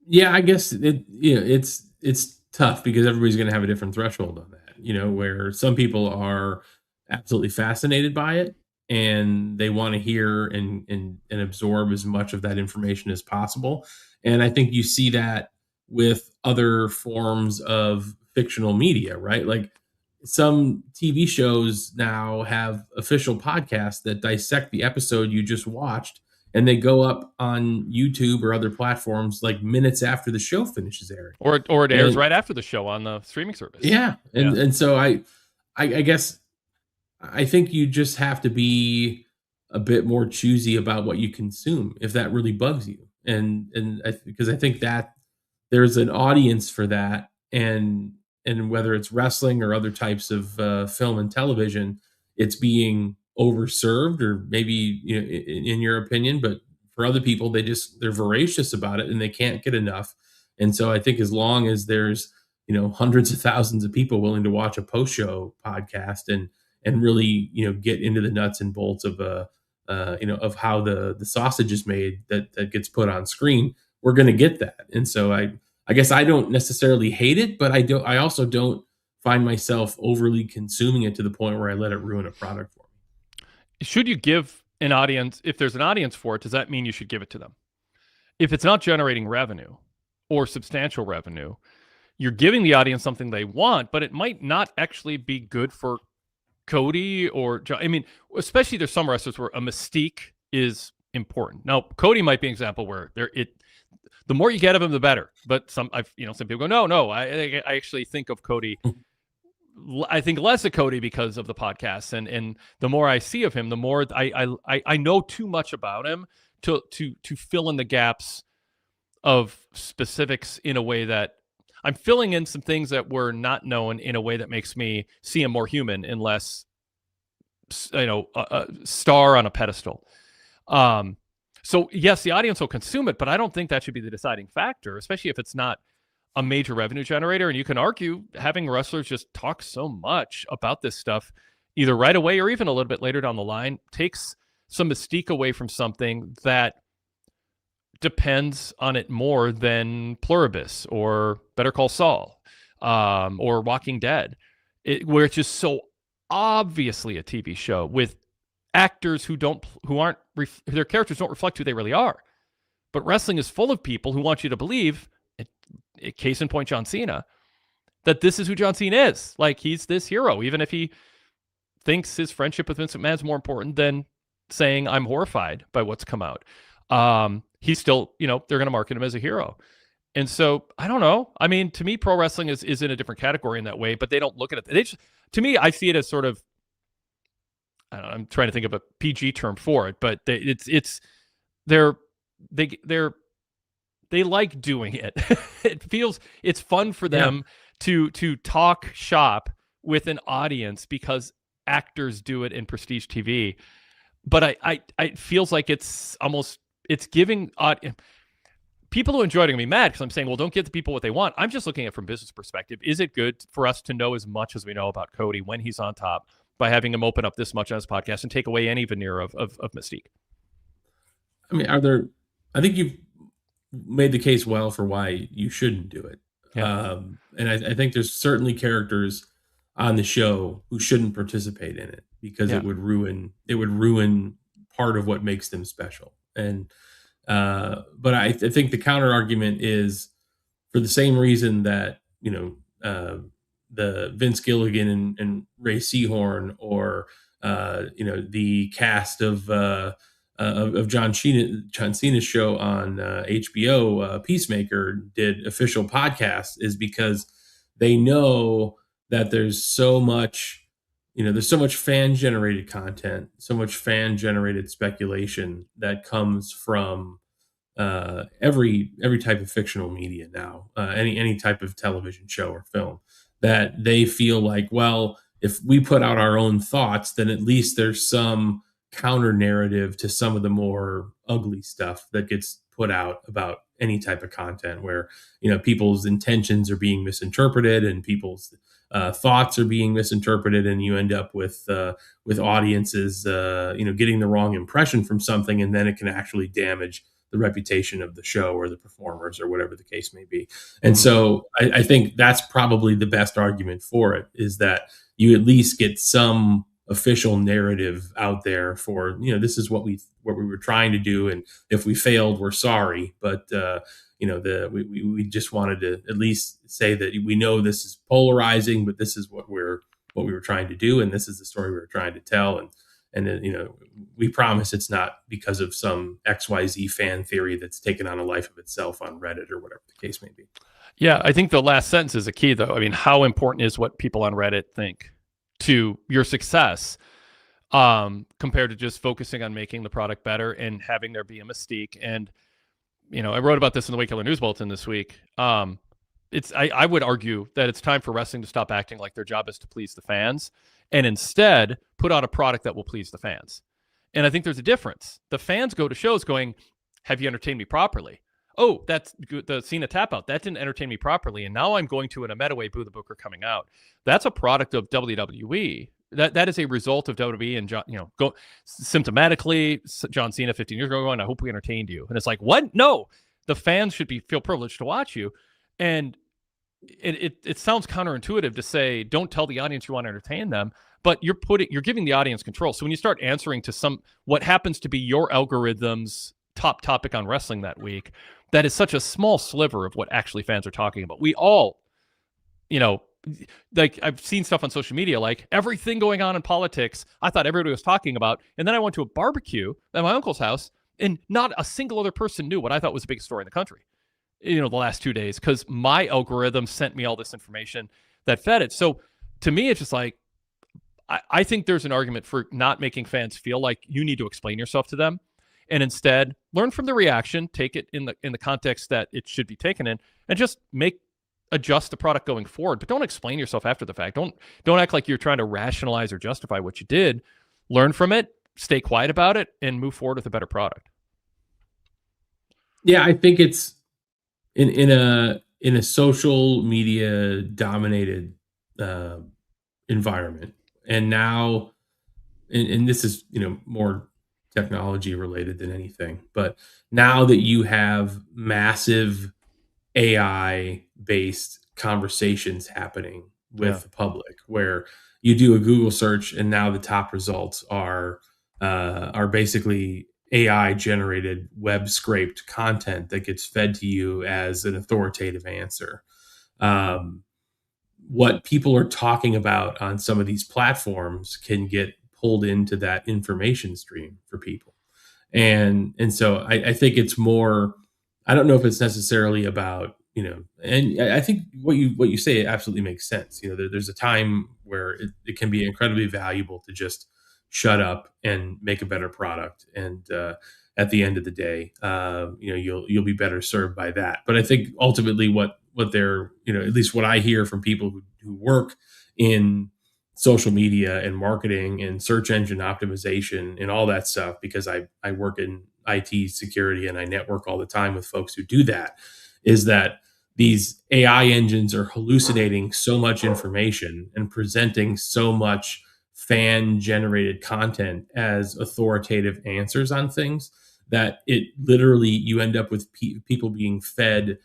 Yeah, I guess it's tough because everybody's going to have a different threshold on that, where some people are absolutely fascinated by it and they want to hear and absorb as much of that information as possible. And I think you see that with other forms of fictional media, right? Like some TV shows now have official podcasts that dissect the episode you just watched, and they go up on YouTube or other platforms like minutes after the show finishes airing. Or it airs right after the show on the streaming service. Yeah. And so I guess I think you just have to be a bit more choosy about what you consume if that really bugs you. Because I think that there's an audience for that, and whether it's wrestling or other types of film and television, it's being overserved, or maybe in your opinion, but for other people, they're voracious about it and they can't get enough. And so I think as long as there's hundreds of thousands of people willing to watch a post-show podcast and really get into the nuts and bolts of of how the sausage is made that gets put on screen, we're going to get that. And so I guess I don't necessarily hate it, but I also don't find myself overly consuming it to the point where I let it ruin a product for me. Should you give an audience, if there's an audience for it, does that mean you should give it to them? If it's not generating revenue or substantial revenue, you're giving the audience something they want, but it might not actually be good for Cody or John. I mean, especially there's some wrestlers where a mystique is important. Now, Cody might be an example where the more you get of him, the better. But some people go, no, I actually think of Cody. I think less of Cody because of the podcast, and the more I see of him, the more I know too much about him to fill in the gaps of specifics in a way that I'm filling in some things that were not known in a way that makes me see him more human and less, a star on a pedestal. So yes, the audience will consume it, but I don't think that should be the deciding factor, especially if it's not a major revenue generator. And you can argue having wrestlers just talk so much about this stuff, either right away or even a little bit later down the line, takes some mystique away from something that depends on it more than Pluribus or Better Call Saul or Walking Dead, where it's just so obviously a TV show with actors who aren't their characters don't reflect who they really are. But wrestling is full of people who want you to believe, case in point John Cena, that this is who John Cena is. Like, he's this hero, even if he thinks his friendship with Vince McMahon is more important than saying I'm horrified by what's come out. He's still, they're going to market him as a hero. And so I don't know. I mean, to me, pro wrestling is in a different category in that way, but they don't look at it. To me, I see it as sort of, I don't know, I'm trying to think of a PG term for it, but they like doing it. It's fun for them to talk shop with an audience because actors do it in prestige TV. But I it feels like it's giving people who enjoy it are going to be mad because I'm saying, well, don't give the people what they want. I'm just looking at it from business perspective. Is it good for us to know as much as we know about Cody when he's on top by having him open up this much on his podcast and take away any veneer of mystique? I mean, I think you've made the case well for why you shouldn't do it. Yeah. And I think there's certainly characters on the show who shouldn't participate in it because it would ruin part of what makes them special. And but I think the counter argument is for the same reason that the Vince Gilligan and Ray Seahorn or the cast of John Cena's show on HBO, Peacemaker, did official podcasts, is because they know that there's so much fan generated content, so much fan generated speculation that comes from every type of fictional media now, any type of television show or film, that they feel like, well, if we put out our own thoughts, then at least there's some counter narrative to some of the more ugly stuff that gets put out about any type of content where people's intentions are being misinterpreted and people's thoughts are being misinterpreted, and you end up with audiences getting the wrong impression from something, and then it can actually damage the reputation of the show or the performers or whatever the case may be. And so I think that's probably the best argument for it, is that you at least get some official narrative out there for, this is what we were trying to do, and if we failed, we're sorry. But we just wanted to at least say that we know this is polarizing, but this is what we were trying to do, and this is the story we were trying to tell, and then, we promise it's not because of some XYZ fan theory that's taken on a life of itself on Reddit or whatever the case may be. Yeah, I think the last sentence is a key, though. I mean, how important is what people on Reddit think to your success compared to just focusing on making the product better and having there be a mystique? And, I wrote about this in the Wade Keller News Bulletin this week. I would argue that it's time for wrestling to stop acting like their job is to please the fans and instead put out a product that will please the fans. And I think there's a difference. The fans go to shows going, have you entertained me properly? Oh, that's the Cena tap out. That didn't entertain me properly. And now I'm going to, in a meta way, boo the booker coming out. That's a product of WWE. That is a result of WWE and go symptomatically John Cena 15 years ago going, I hope we entertained you. And it's like, what? No, the fans should feel privileged to watch you. And it sounds counterintuitive to say, don't tell the audience you want to entertain them, but you're giving the audience control. So when you start answering to what happens to be your algorithm's top topic on wrestling that week, that is such a small sliver of what actually fans are talking about. We all, like I've seen stuff on social media, like everything going on in politics, I thought everybody was talking about. And then I went to a barbecue at my uncle's house and not a single other person knew what I thought was the biggest story in the country, the last 2 days, because my algorithm sent me all this information that fed it. So to me, it's just like, I think there's an argument for not making fans feel like you need to explain yourself to them, and instead learn from the reaction, take it in the context that it should be taken in, and just adjust the product going forward. But don't explain yourself after the fact. Don't act like you're trying to rationalize or justify what you did. Learn from it, stay quiet about it, and move forward with a better product. Yeah, I think it's in a social media dominated environment, and now, and this is more technology related than anything, but now that you have massive AI based conversations happening with the public, where you do a Google search and now the top results are basically AI generated web scraped content that gets fed to you as an authoritative answer. What people are talking about on some of these platforms can get pulled into that information stream for people. And so I think it's more, I don't know if it's necessarily about, and I think what you say absolutely makes sense. There's a time where it can be incredibly valuable to just shut up and make a better product. And at the end of the day, you'll be better served by that. But I think ultimately what they're, at least what I hear from people who work in social media and marketing and search engine optimization and all that stuff, because I work in IT security and I network all the time with folks who do that, is that these AI engines are hallucinating so much information and presenting so much fan generated content as authoritative answers on things that it literally, you end up with people being fed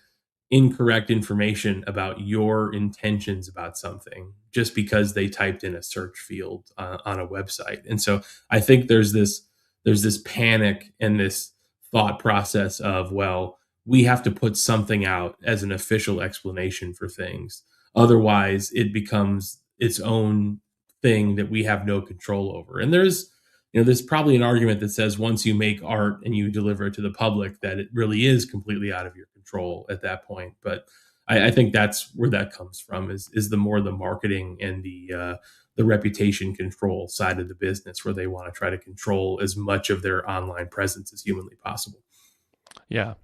incorrect information about your intentions about something just because they typed in a search field on a website. And so I think there's this panic and this thought process of, well, we have to put something out as an official explanation for things, otherwise it becomes its own thing that we have no control over. And there's probably an argument that says once you make art and you deliver it to the public, that it really is completely out of your control at that point. But I think that's where that comes from, is the more the marketing and the reputation control side of the business, where they want to try to control as much of their online presence as humanly possible. Yeah.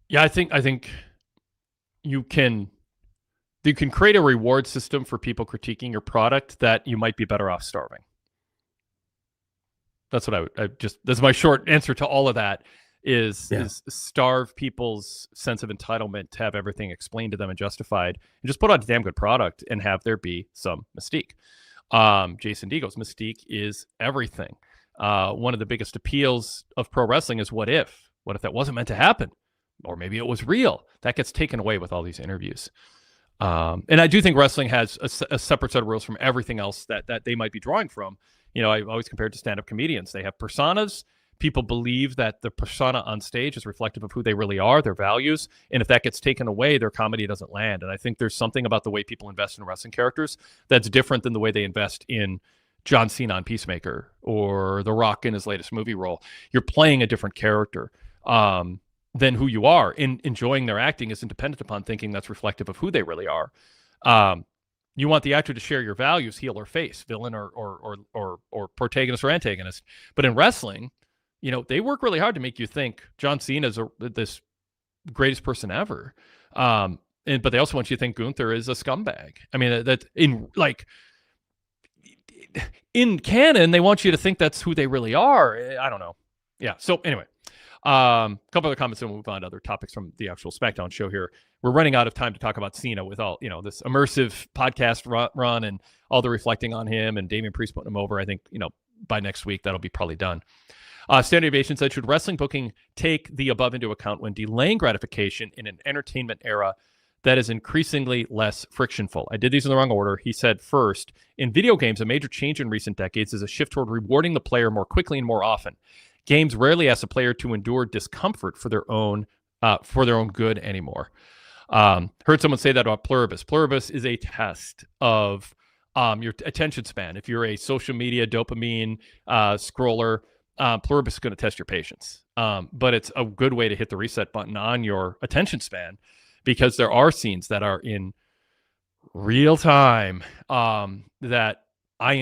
Yeah, I think you can create a reward system for people critiquing your product that you might be better off starving. That's what that's my short answer to all of that is starve people's sense of entitlement to have everything explained to them and justified, and just put out a damn good product and have there be some mystique. Jason Dego's mystique is everything. One of the biggest appeals of pro wrestling is what if that wasn't meant to happen? Or maybe it was real. That gets taken away with all these interviews. And I do think wrestling has a separate set of rules from everything else that they might be drawing from. I always compare it to stand-up comedians. They have personas. People believe that the persona on stage is reflective of who they really are, their values. And if that gets taken away, their comedy doesn't land. And I think there's something about the way people invest in wrestling characters that's different than the way they invest in John Cena on Peacemaker or The Rock in his latest movie role. You're playing a different character than who you are. Enjoying their acting isn't dependent upon thinking that's reflective of who they really are. You want the actor to share your values, heel or face, villain or protagonist or antagonist. But in wrestling, they work really hard to make you think John Cena is this greatest person ever. But they also want you to think Gunther is a scumbag. I mean, that in canon, they want you to think that's who they really are. I don't know. Yeah. So anyway, a couple other comments and we'll move on to other topics from the actual SmackDown show here. We're running out of time to talk about Cena with all, this immersive podcast run and all the reflecting on him and Damian Priest putting him over. I think, by next week, that'll be probably done. Standard Deviation said, should wrestling booking take the above into account when delaying gratification in an entertainment era that is increasingly less frictionful? I did these in the wrong order. He said, first, in video games, a major change in recent decades is a shift toward rewarding the player more quickly and more often. Games rarely ask a player to endure discomfort for their own good anymore. Heard someone say that about Pluribus. Pluribus is a test of your attention span. If you're a social media dopamine scroller, Pluribus is going to test your patience. But it's a good way to hit the reset button on your attention span, because there are scenes that are in real time that I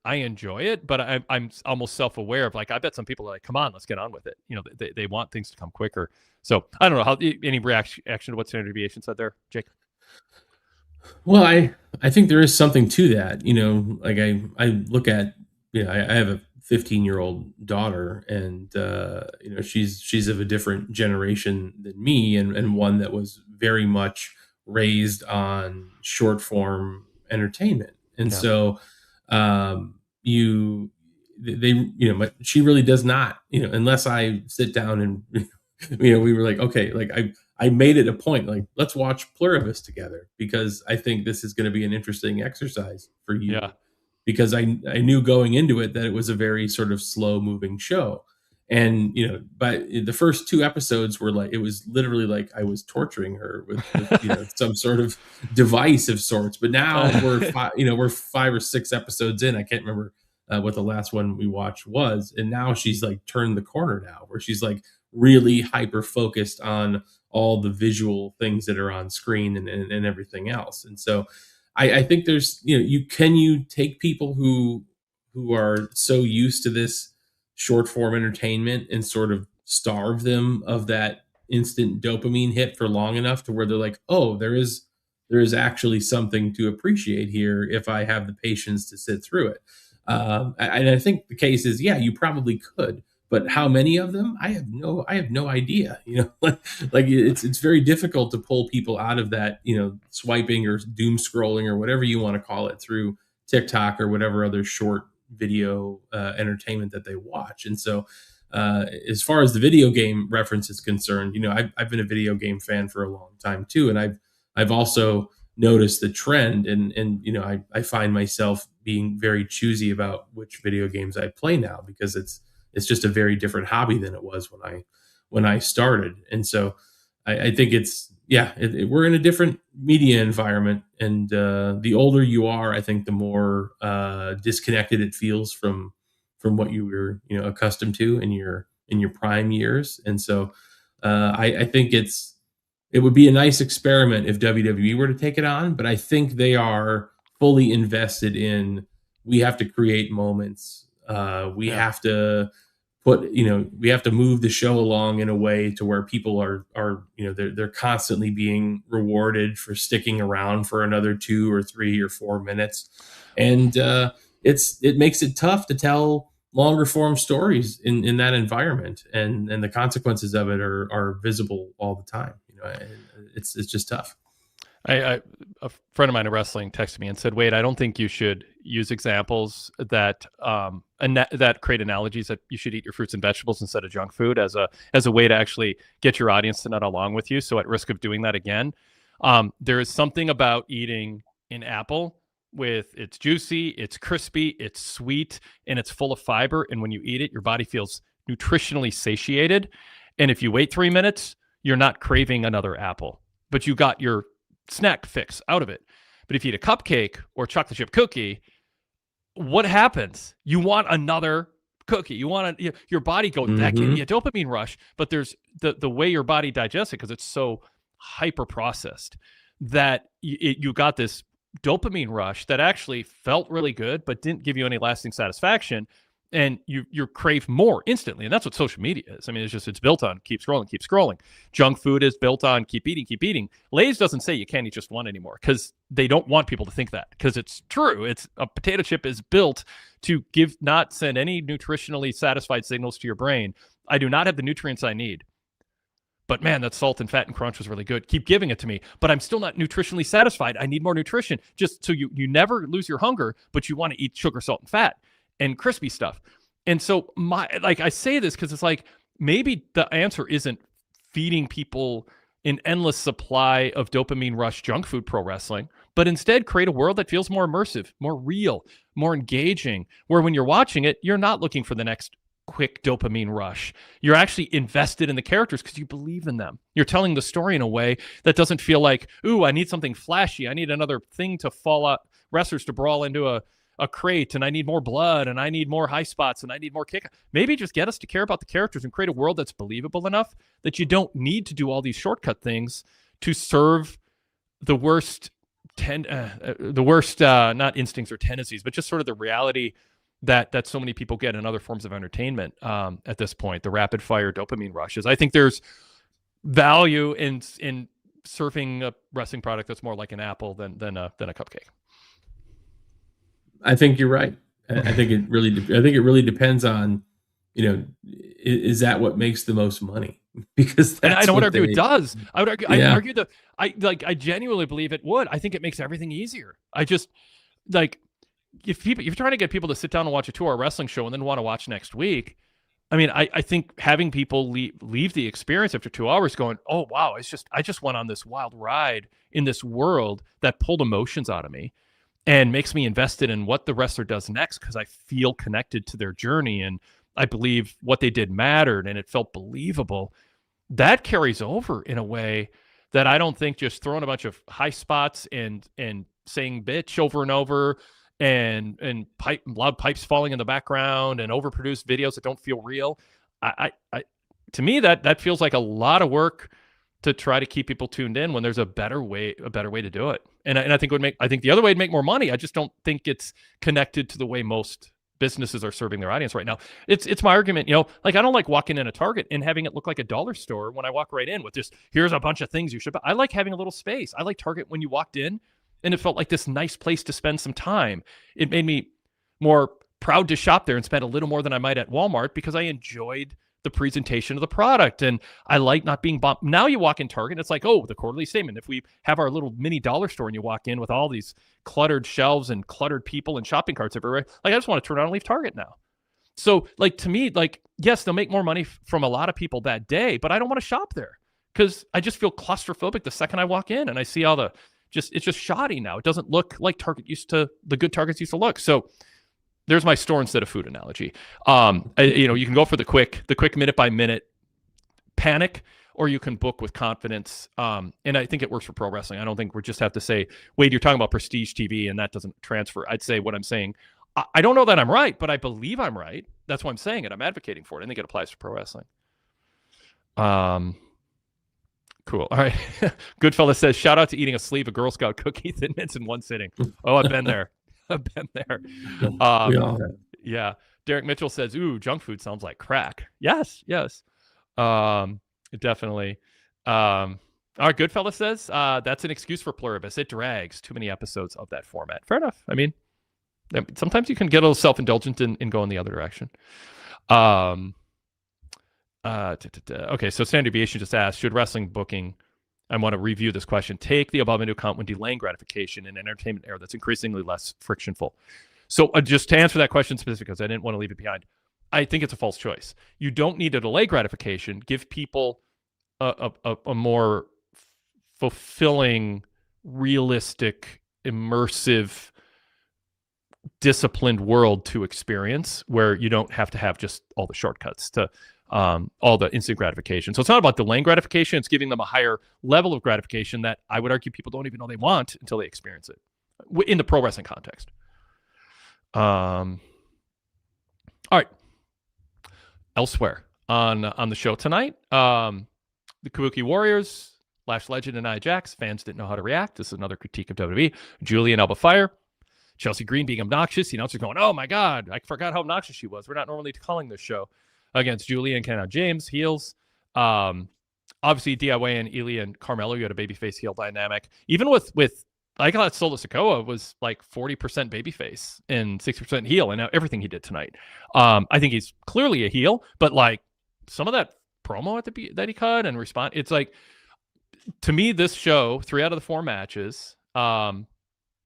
enjoy it, but I'm almost self-aware of, like, I bet some people are like, come on, let's get on with it. They want things to come quicker. So I don't know any reaction to what Standard Deviation said there, Jake. Well, I think there is something to that. Like I look at, I have a 15-year-old daughter, and she's of a different generation than me, and one that was very much raised on short form entertainment. And so she really does not, unless I sit down and we were like, okay, like I made it a point, like, let's watch Pluribus together, because I think this is going to be an interesting exercise for you. Because I knew going into it that it was a very sort of slow moving show. And but the first 2 episodes were like, it was literally like I was torturing her with some sort of device of sorts. But now we're 5 or 6 episodes in. I can't remember what the last one we watched was, and now she's like turned the corner now, where she's like really hyper focused on all the visual things that are on screen and everything else. And so I think there's you take people who are so used to this short form entertainment and sort of starve them of that instant dopamine hit for long enough to where they're like, oh, there is actually something to appreciate here if I have the patience to sit through it. And I think the case is, yeah, you probably could, but how many of them? I have no idea. Like it's very difficult to pull people out of that, swiping or doom scrolling or whatever you want to call it through TikTok or whatever other short video entertainment that they watch. And so, as far as the video game reference is concerned, I've been a video game fan for a long time too, and I've also noticed the trend, and I find myself being very choosy about which video games I play now, because it's just a very different hobby than it was when I started. And so I think we're in a different media environment, and the older you are, I think the more disconnected it feels from what you were accustomed to in your prime years. And so I think it would be a nice experiment if WWE were to take it on, but I think they are fully invested in, we have to create moments. We have to we have to move the show along in a way to where people are they're constantly being rewarded for sticking around for another 2 or 3 or 4 minutes. And it makes it tough to tell longer form stories in that environment, and the consequences of it are visible all the time. It's just tough. A friend of mine in wrestling texted me and said, Wade, I don't think you should use examples that that create analogies that you should eat your fruits and vegetables instead of junk food as a way to actually get your audience to nut along with you. So at risk of doing that again, there is something about eating an apple it's juicy, it's crispy, it's sweet, and it's full of fiber. And when you eat it, your body feels nutritionally satiated. And if you wait 3 minutes, you're not craving another apple, but you got your snack fix out of it. But if you eat a cupcake or chocolate chip cookie, what happens? You want another cookie. You want your body goes, that can be a dopamine rush, but there's the way your body digests it, because it's so hyper processed, that you got this dopamine rush that actually felt really good, but didn't give you any lasting satisfaction. And you crave more instantly. And that's what social media is. I mean, it's built on keep scrolling. Junk food is built on keep eating. Lay's doesn't say you can't eat just one anymore, because they don't want people to think that, because it's true. It's a potato chip is built to not send any nutritionally satisfied signals to your brain. I do not have the nutrients I need, but man, that salt and fat and crunch was really good. Keep giving it to me, but I'm still not nutritionally satisfied. I need more nutrition, just so you never lose your hunger, but you want to eat sugar, salt, and fat and crispy stuff. And so I say this because it's like, maybe the answer isn't feeding people an endless supply of dopamine rush junk food pro wrestling, but instead create a world that feels more immersive, more real, more engaging, where when you're watching it, you're not looking for the next quick dopamine rush. You're actually invested in the characters because you believe in them. You're telling the story in a way that doesn't feel like, ooh, I need something flashy. I need another thing to fall out, wrestlers to brawl into a crate, and I need more blood, and I need more high spots, and I need more kick. Maybe just get us to care about the characters and create a world that's believable enough that you don't need to do all these shortcut things to serve the worst not instincts or tendencies, but just sort of the reality that so many people get in other forms of entertainment at this point, the rapid fire dopamine rushes. I think there's value in serving a wrestling product that's more like an apple than a cupcake. I think you're right. I think it really depends on, is that what makes the most money? Because I don't argue it does. I would argue. Yeah. I argue that I genuinely believe it would. I think it makes everything easier. I just if you're trying to get people to sit down and watch a 2-hour wrestling show and then want to watch next week, I mean, I think having people leave the experience after 2 hours going, oh wow, I just went on this wild ride in this world that pulled emotions out of me and makes me invested in what the wrestler does next, because I feel connected to their journey, and I believe what they did mattered and it felt believable. That carries over in a way that I don't think just throwing a bunch of high spots and saying bitch over and over and loud pipes falling in the background and overproduced videos that don't feel real. I to me that feels like a lot of work to try to keep people tuned in when there's a better way to do it. And I think the other way would make more money. I just don't think it's connected to the way most businesses are serving their audience right now. It's my argument, like I don't like walking in a Target and having it look like a dollar store when I walk right in with just, here's a bunch of things you should buy. I like having a little space. I like Target when you walked in and it felt like this nice place to spend some time. It made me more proud to shop there and spend a little more than I might at Walmart because I enjoyed the presentation of the product. And I like not being bumped. Now you walk in Target, it's like, oh, the quarterly statement. If we have our little mini dollar store and you walk in with all these cluttered shelves and cluttered people and shopping carts everywhere, like I just want to turn around and leave Target now. So like to me, like, yes, they'll make more money from a lot of people that day, but I don't want to shop there because I just feel claustrophobic the second I walk in and I see all it's just shoddy now. It doesn't look like the good Targets used to look. So there's my store instead of food analogy. You can go for the quick minute by minute panic, or you can book with confidence. And I think it works for pro wrestling. I don't think we just have to say, Wade, you're talking about prestige TV and that doesn't transfer. I'd say what I'm saying, I don't know that I'm right, but I believe I'm right. That's why I'm saying it. I'm advocating for it. I think it applies to pro wrestling. Cool. All right. Goodfella says, shout out to eating a sleeve of Girl Scout cookie Thin Mints in one sitting. Oh, I've been there. I've been there. Yeah. Derek Mitchell says, ooh, junk food sounds like crack. Yes. Definitely. All right, Goodfella says, that's an excuse for Pluribus. It drags too many episodes of that format. Fair enough. I mean, sometimes you can get a little self-indulgent and go in the other direction. Okay, so Standard Deviation just asked, should wrestling booking, I want to review this question, take the above into account when delaying gratification in an entertainment era that's increasingly less frictionful? So just to answer that question specifically, because I didn't want to leave it behind, I think it's a false choice. You don't need to delay gratification. Give people a more fulfilling, realistic, immersive, disciplined world to experience where you don't have to have just all the shortcuts to all the instant gratification. So it's not about delaying gratification. It's giving them a higher level of gratification that I would argue people don't even know they want until they experience it in the pro wrestling context. All right. Elsewhere on the show tonight, the Kabuki Warriors, Lash Legend, and Nia Jax. Fans didn't know how to react. This is another critique of WWE. Julie and Alba Fire. Chelsea Green being obnoxious. The announcer's going, oh my God, I forgot how obnoxious she was. We're not normally calling this show. Against Julie and Kenna James, heels. Obviously, DIY and Ilya and Carmelo, you had a babyface heel dynamic. Even with I thought Solo Sikoa was like 40% babyface and 60% heel, and everything he did tonight. I think he's clearly a heel, but like some of that promo that he cut and respond, it's like, to me, this show, 3 out of the 4 matches, the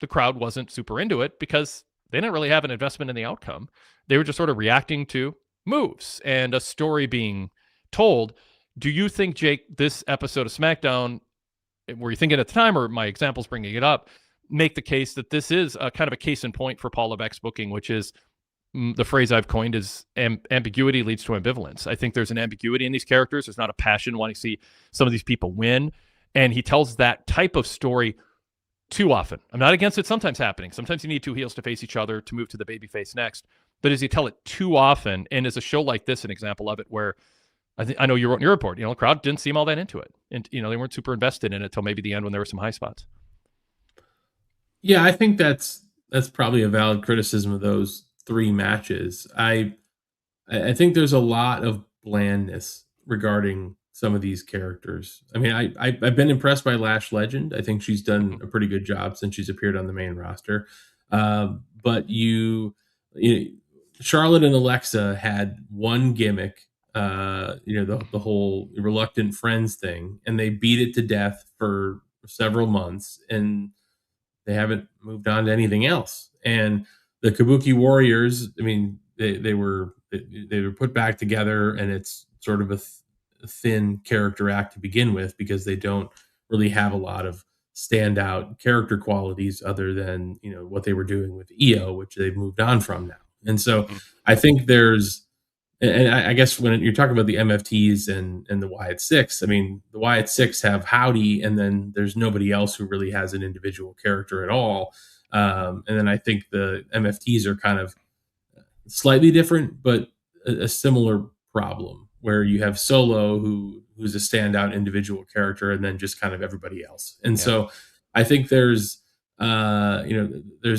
crowd wasn't super into it because they didn't really have an investment in the outcome. They were just sort of reacting to moves and a story being told. Do you think, Jake, this episode of SmackDown, were you thinking at the time, or my examples bringing it up, make the case that this is a kind of a case in point for Paul Levesque's booking, which is the phrase I've coined is ambiguity leads to ambivalence. I think there's an ambiguity in these characters. There's not a passion wanting to see some of these people win. And he tells that type of story too often. I'm not against it sometimes happening. Sometimes you need 2 heels to face each other to move to the babyface next. But as you tell it too often, and as a show like this, an example of it, where I know you wrote in your report, the crowd didn't seem all that into it. And, they weren't super invested in it until maybe the end when there were some high spots. Yeah, I think that's probably a valid criticism of those 3 matches. I think there's a lot of blandness regarding some of these characters. I mean, I've been impressed by Lash Legend. I think she's done a pretty good job since she's appeared on the main roster. But Charlotte and Alexa had one gimmick, the whole reluctant friends thing, and they beat it to death for several months, and they haven't moved on to anything else. And the Kabuki Warriors, I mean, they were put back together, and it's sort of a thin character act to begin with because they don't really have a lot of standout character qualities other than what they were doing with EO, which they've moved on from now. And so I think there's and I guess when you're talking about the MFTs and the Wyatt Six, I mean, the Wyatt Six have Howdy, and then there's nobody else who really has an individual character at all. And then I think the MFTs are kind of slightly different, but a similar problem where you have Solo, who's a standout individual character, and then just kind of everybody else. And Yeah. so I think there's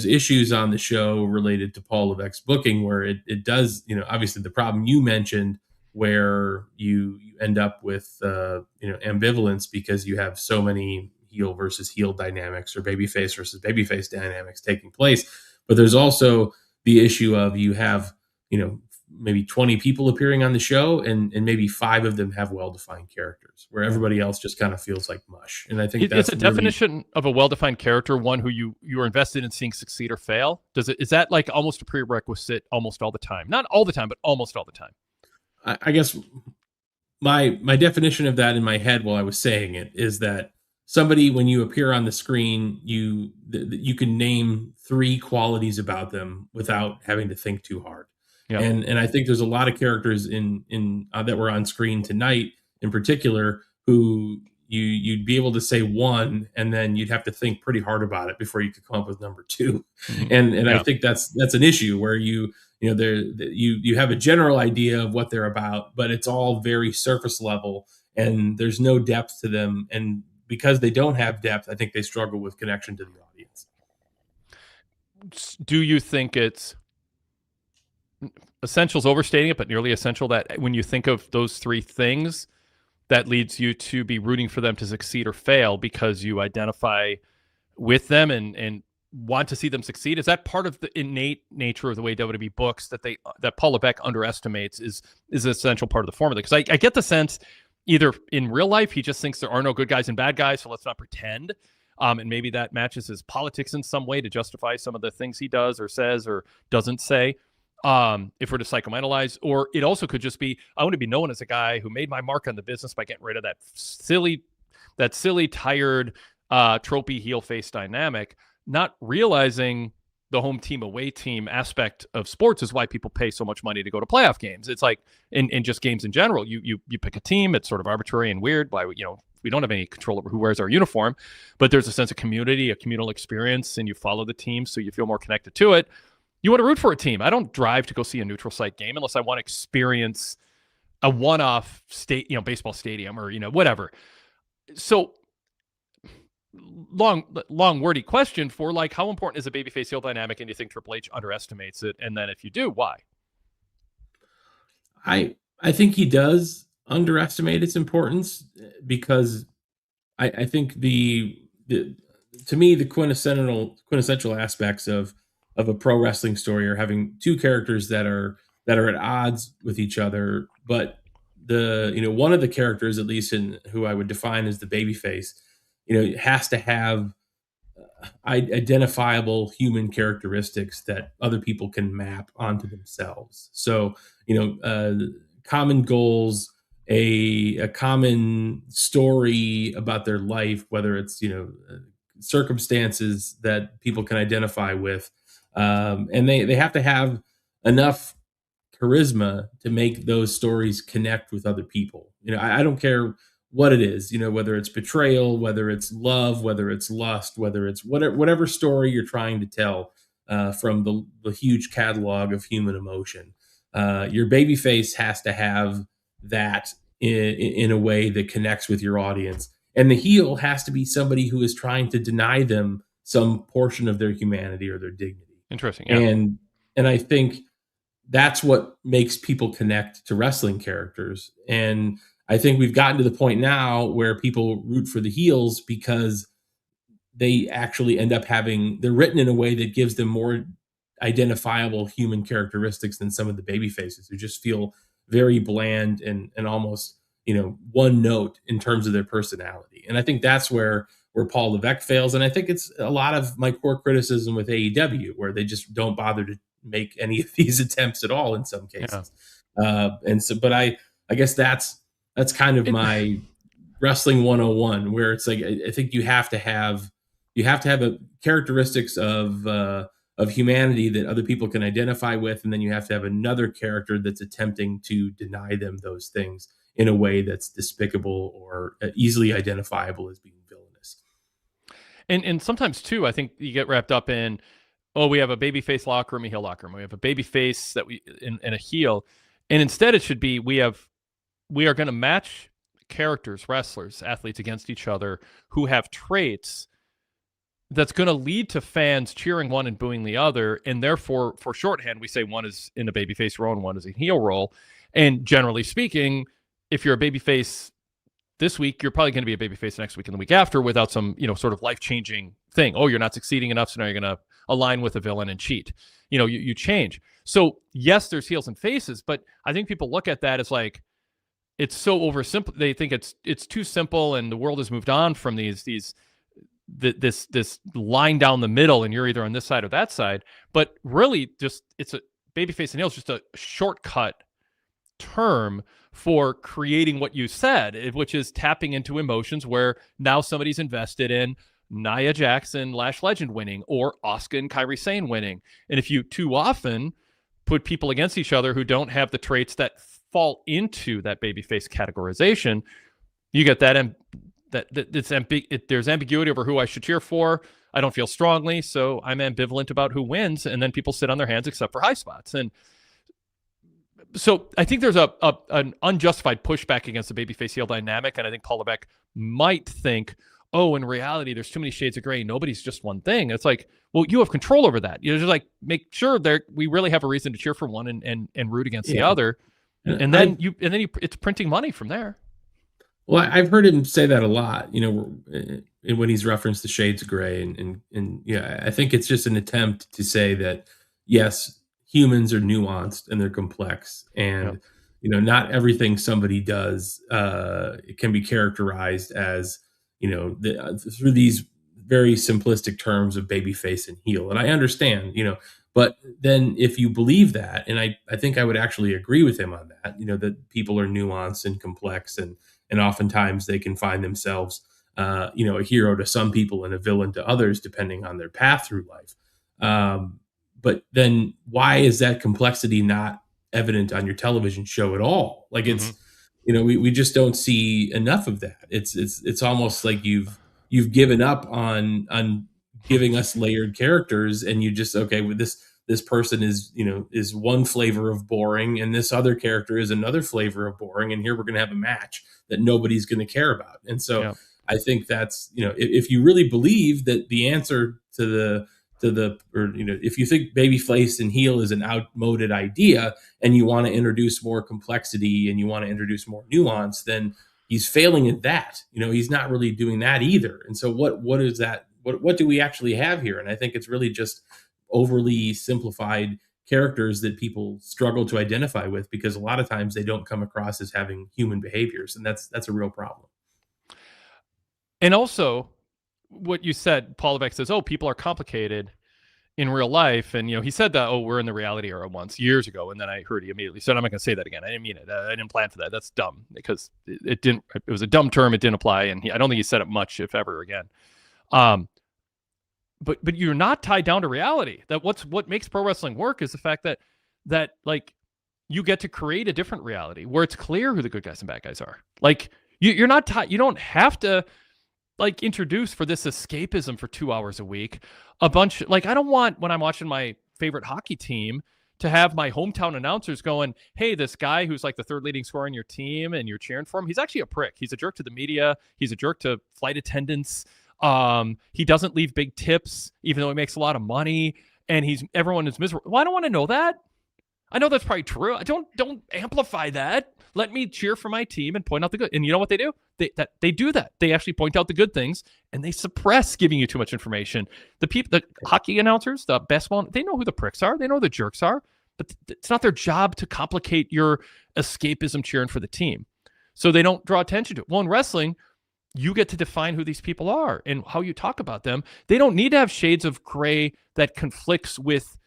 issues on the show related to Paul Levesque's booking where it does, obviously the problem you mentioned where you end up with ambivalence because you have so many heel versus heel dynamics or babyface versus babyface dynamics taking place. But there's also the issue of you have, maybe 20 people appearing on the show and maybe 5 of them have well-defined characters where everybody else just kind of feels like mush. And I think Is that's a really, definition of a well-defined character one who you are invested in seeing succeed or fail? Is that like almost a prerequisite almost all the time? Not all the time, but almost all the time. I guess my definition of that in my head while I was saying it is that somebody, when you appear on the screen, you can name 3 qualities about them without having to think too hard. Yeah. And I think there's a lot of characters in that were on screen tonight in particular who you'd be able to say one and then you'd have to think pretty hard about it before you could come up with number 2. Mhm. And I Yeah. think that's an issue where you have a general idea of what they're about, but it's all very surface level and there's no depth to them. And because they don't have depth, I think they struggle with connection to the audience. Do you think it's essential's overstating it, but nearly essential that when you think of those 3 things, that leads you to be rooting for them to succeed or fail because you identify with them and want to see them succeed? Is that part of the innate nature of the way WWE books that Paul Levesque underestimates is an essential part of the formula? Because I get the sense either in real life he just thinks there are no good guys and bad guys, so let's not pretend. And maybe that matches his politics in some way to justify some of the things he does or says or doesn't say. If we're to psychoanalyze, or it also could just be, I want to be known as a guy who made my mark on the business by getting rid of that silly, tired, tropey heel face dynamic, not realizing the home team away team aspect of sports is why people pay so much money to go to playoff games. It's like in just games in general, you pick a team, it's sort of arbitrary and weird. We don't have any control over who wears our uniform, but there's a sense of community, a communal experience, and you follow the team so you feel more connected to it. You want to root for a team. I don't drive to go see a neutral site game unless I want to experience a one-off baseball stadium or, whatever. So long wordy question for like, how important is a babyface heel dynamic? And do you think Triple H underestimates it? And then if you do, why? I think he does underestimate its importance because I think to me the quintessential aspects of a pro wrestling story are having 2 characters that are at odds with each other, but one of the characters, at least in who I would define as the babyface, has to have identifiable human characteristics that other people can map onto themselves. So, common goals, a common story about their life, whether it's, circumstances that people can identify with. And they have to have enough charisma to make those stories connect with other people. I don't care what it is, whether it's betrayal, whether it's love, whether it's lust, whether it's whatever story you're trying to tell from the huge catalog of human emotion. Your babyface has to have that in a way that connects with your audience. And the heel has to be somebody who is trying to deny them some portion of their humanity or their dignity. Interesting. Yeah. And I think that's what makes people connect to wrestling characters. And I think we've gotten to the point now where people root for the heels because they actually end up they're written in a way that gives them more identifiable human characteristics than some of the baby faces who just feel very bland and almost, one note in terms of their personality. And I think that's where Paul Levesque fails. And I think it's a lot of my core criticism with AEW, where they just don't bother to make any of these attempts at all in some cases. Yeah. But I guess that's kind of my wrestling 101, where it's like, I think you have to have a characteristics of of humanity that other people can identify with, and then you have to have another character that's attempting to deny them those things in a way that's despicable or easily identifiable as being villainous. And sometimes too, I think you get wrapped up in, oh, we have a babyface locker room, a heel locker room. We have a babyface that we and a heel, and instead it should be we are going to match characters, wrestlers, athletes against each other who have traits that's going to lead to fans cheering one and booing the other, and therefore, for shorthand, we say one is in a babyface role and one is a heel role. And generally speaking, if you're a babyface this week, you're probably going to be a babyface next week and the week after without some, sort of life-changing thing. Oh, you're not succeeding enough, so now you're going to align with a villain and cheat. You change. So yes, there's heels and faces, but I think people look at that as like, it's so oversimple. They think it's too simple, and the world has moved on from this line down the middle, and you're either on this side or that side. But really, just it's a babyface and heel is just a shortcut term for creating what you said, which is tapping into emotions where now somebody's invested in Nia Jackson, Lash Legend winning, or Asuka and Kairi Sane winning. And if you too often put people against each other who don't have the traits that fall into that babyface categorization, you get that there's ambiguity over who I should cheer for. I don't feel strongly, so I'm ambivalent about who wins, and then people sit on their hands except for high spots. And so I think there's an unjustified pushback against the babyface heel dynamic, and I think Paul Levesque might think, oh, in reality, there's too many shades of gray. Nobody's just one thing. It's like, well, you have control over that. Just like make sure we really have a reason to cheer for one and root against the other, and then it's printing money from there. Well, I've heard him say that a lot, when he's referenced the shades of gray, and yeah, I think it's just an attempt to say that yes, humans are nuanced and they're complex, and not everything somebody does it can be characterized as through these very simplistic terms of babyface and heel. And I understand, but then if you believe that, and I think I would actually agree with him on that, that people are nuanced and complex, and oftentimes they can find themselves, a hero to some people and a villain to others, depending on their path through life. But then why is that complexity not evident on your television show at all? Like it's, we just don't see enough of that. It's almost like you've given up on giving us layered characters, and you just, okay, with this person is one flavor of boring, and this other character is another flavor of boring, and here we're going to have a match that nobody's going to care about. And so I think that's, if you really believe that the answer to if you think babyface and heel is an outmoded idea, and you want to introduce more complexity and you want to introduce more nuance, then he's failing at that. He's not really doing that either. And so what is that? What do we actually have here? And I think it's really just overly simplified characters that people struggle to identify with, because a lot of times they don't come across as having human behaviors, and that's a real problem. And also, what you said, Paul Levesque says, oh, people are complicated in real life. And, he said that, oh, we're in the reality era once years ago. And then I heard he immediately said, I'm not going to say that again. I didn't mean it. I didn't plan for that. That's dumb, because it was a dumb term. It didn't apply. And I don't think he said it much, if ever again. But you're not tied down to reality. That what makes pro wrestling work is the fact that like you get to create a different reality where it's clear who the good guys and bad guys are. Like you're not tied. You don't have to like introduce for this escapism for 2 hours a week a bunch. Like I don't want, when I'm watching my favorite hockey team, to have my hometown announcers going, hey, this guy who's like the third leading scorer on your team and you're cheering for him, he's actually a prick. He's a jerk to the media. He's a jerk to flight attendants. He doesn't leave big tips, even though he makes a lot of money, and everyone is miserable. Well, I don't want to know that. I know that's probably true. Don't amplify that. Let me cheer for my team and point out the good. And you know what they do? They do that. They actually point out the good things, and they suppress giving you too much information. The hockey announcers, the best one, they know who the pricks are. They know who the jerks are, but it's not their job to complicate your escapism cheering for the team. So they don't draw attention to it. Well, in wrestling, you get to define who these people are and how you talk about them. They don't need to have shades of gray that conflicts with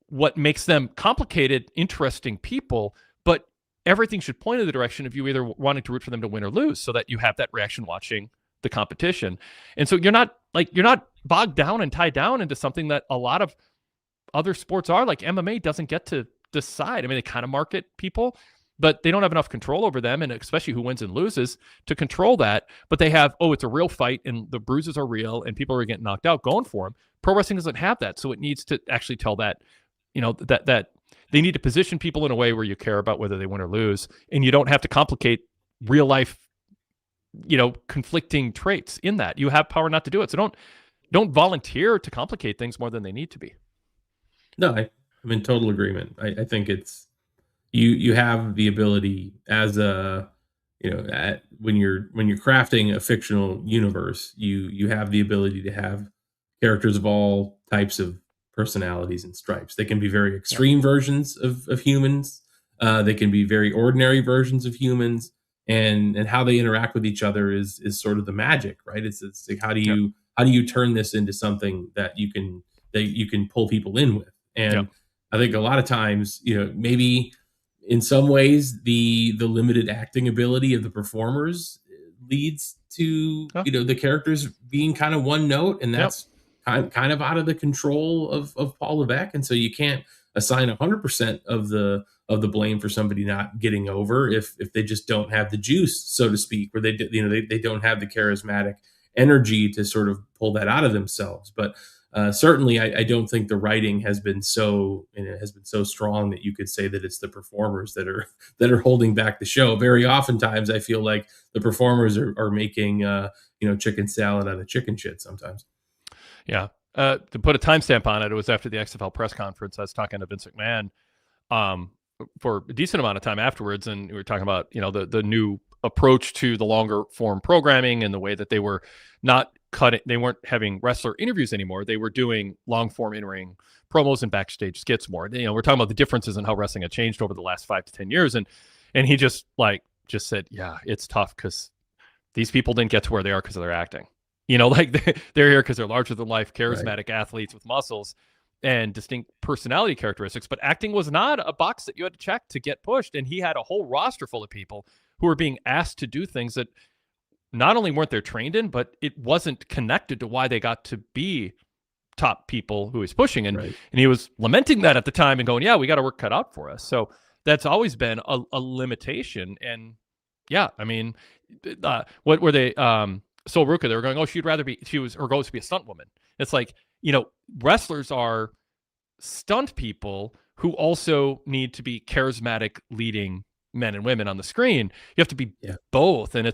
what makes them complicated, interesting people, but everything should point in the direction of you either wanting to root for them to win or lose, so that you have that reaction watching the competition. And so you're not bogged down and tied down into something that a lot of other sports are. Like MMA doesn't get to decide. I mean, they kind of market people, but they don't have enough control over them, and especially who wins and loses to control that. But they have, it's a real fight, and the bruises are real, and people are getting knocked out going for them. Pro wrestling doesn't have that, so it needs to actually tell that, that they need to position people in a way where you care about whether they win or lose, and you don't have to complicate real life, conflicting traits in that. You have power not to do it, so don't volunteer to complicate things more than they need to be. No, I'm in total agreement. I think it's you have the ability as a when you're crafting a fictional universe, you have the ability to have characters of all types of personalities and stripes. They can be very extreme versions of humans. They can be very ordinary versions of humans, and how they interact with each other is sort of the magic, right? It's like how do you turn this into something that you can pull people in with? And I think a lot of times, maybe in some ways the limited acting ability of the performers leads to the characters being kind of one note, and that's kind of out of the control of Paul Levesque. And so you can't assign 100% of the blame for somebody not getting over if they just don't have the juice, so to speak, or they don't have the charismatic energy to sort of pull that out of themselves. But certainly, I don't think the writing has been so strong that you could say that it's the performers that are holding back the show. Very oftentimes, I feel like the performers are making chicken salad out of chicken shit sometimes. Yeah. To put a timestamp on it, it was after the XFL press conference. I was talking to Vince McMahon for a decent amount of time afterwards, and we were talking about the new approach to the longer form programming and the way that they were not cutting. They weren't having wrestler interviews anymore. They were doing long form in-ring promos and backstage skits more. We're talking about the differences in how wrestling had changed over the last 5 to 10 years, and he just said, yeah, it's tough because these people didn't get to where they are because of their acting. They're here because they're larger than life, charismatic athletes with muscles and distinct personality characteristics. But acting was not a box that you had to check to get pushed. And he had a whole roster full of people who were being asked to do things that not only weren't they trained in, but it wasn't connected to why they got to be top people who he's pushing. And he was lamenting that at the time and going, yeah, we got our work cut out for us. So that's always been a limitation. And what were they? Sol Ruka, they were going, her goal was to be a stunt woman. It's like, wrestlers are stunt people who also need to be charismatic leading men and women on the screen. You have to be both. And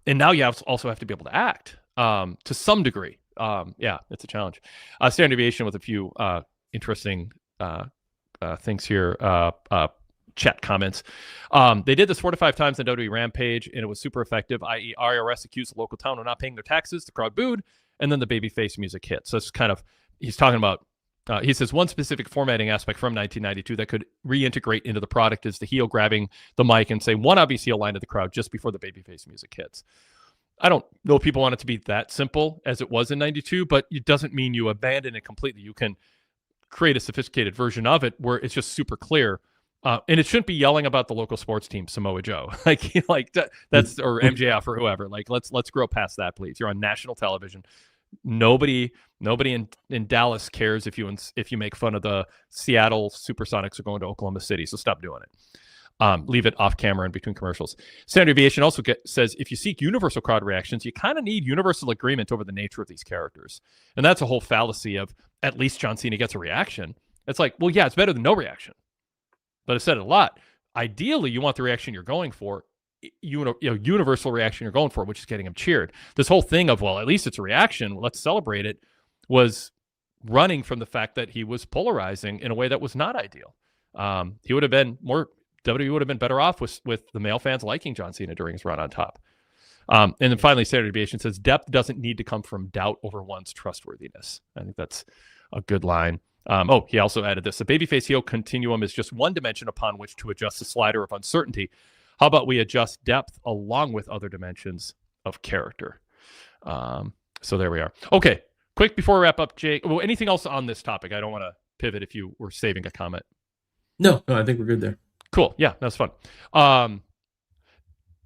now you also have to be able to act to some degree. It's a challenge. Standard deviation with a few interesting things here. Chat comments. They did this 4 to 5 times on WWE Rampage, and it was super effective, i.e. IRS accused the local town of not paying their taxes, the crowd booed, and then the babyface music hit. So it's kind of, he's talking about, he says one specific formatting aspect from 1992 that could reintegrate into the product is the heel grabbing the mic and say one obvious heel line to the crowd just before the babyface music hits. I don't know if people want it to be that simple as it was in 92, but it doesn't mean you abandon it completely. You can create a sophisticated version of it where it's just super clear. And it shouldn't be yelling about the local sports team, Samoa Joe, that's or MJF or whoever. Let's grow past that, please. You're on national television. Nobody in Dallas cares if you make fun of the Seattle Supersonics are going to Oklahoma City. So stop doing it. Leave it off camera and between commercials. Standard deviation also says if you seek universal crowd reactions, you kind of need universal agreement over the nature of these characters, and that's a whole fallacy of at least John Cena gets a reaction. It's like, well, yeah, it's better than no reaction. But I've said it a lot. Ideally, you want the reaction you're going for, universal reaction you're going for, which is getting him cheered. This whole thing of, well, at least it's a reaction, let's celebrate it, was running from the fact that he was polarizing in a way that was not ideal. He would have been WWE would have been better off with the male fans liking John Cena during his run on top. And then finally, standard deviation says depth doesn't need to come from doubt over one's trustworthiness. I think that's a good line. He also added this. The babyface heel continuum is just one dimension upon which to adjust the slider of uncertainty. How about we adjust depth along with other dimensions of character? So there we are. Okay, quick before we wrap up, Jake. Well, anything else on this topic? I don't want to pivot if you were saving a comment. No, I think we're good there. Cool. Yeah, that's fun.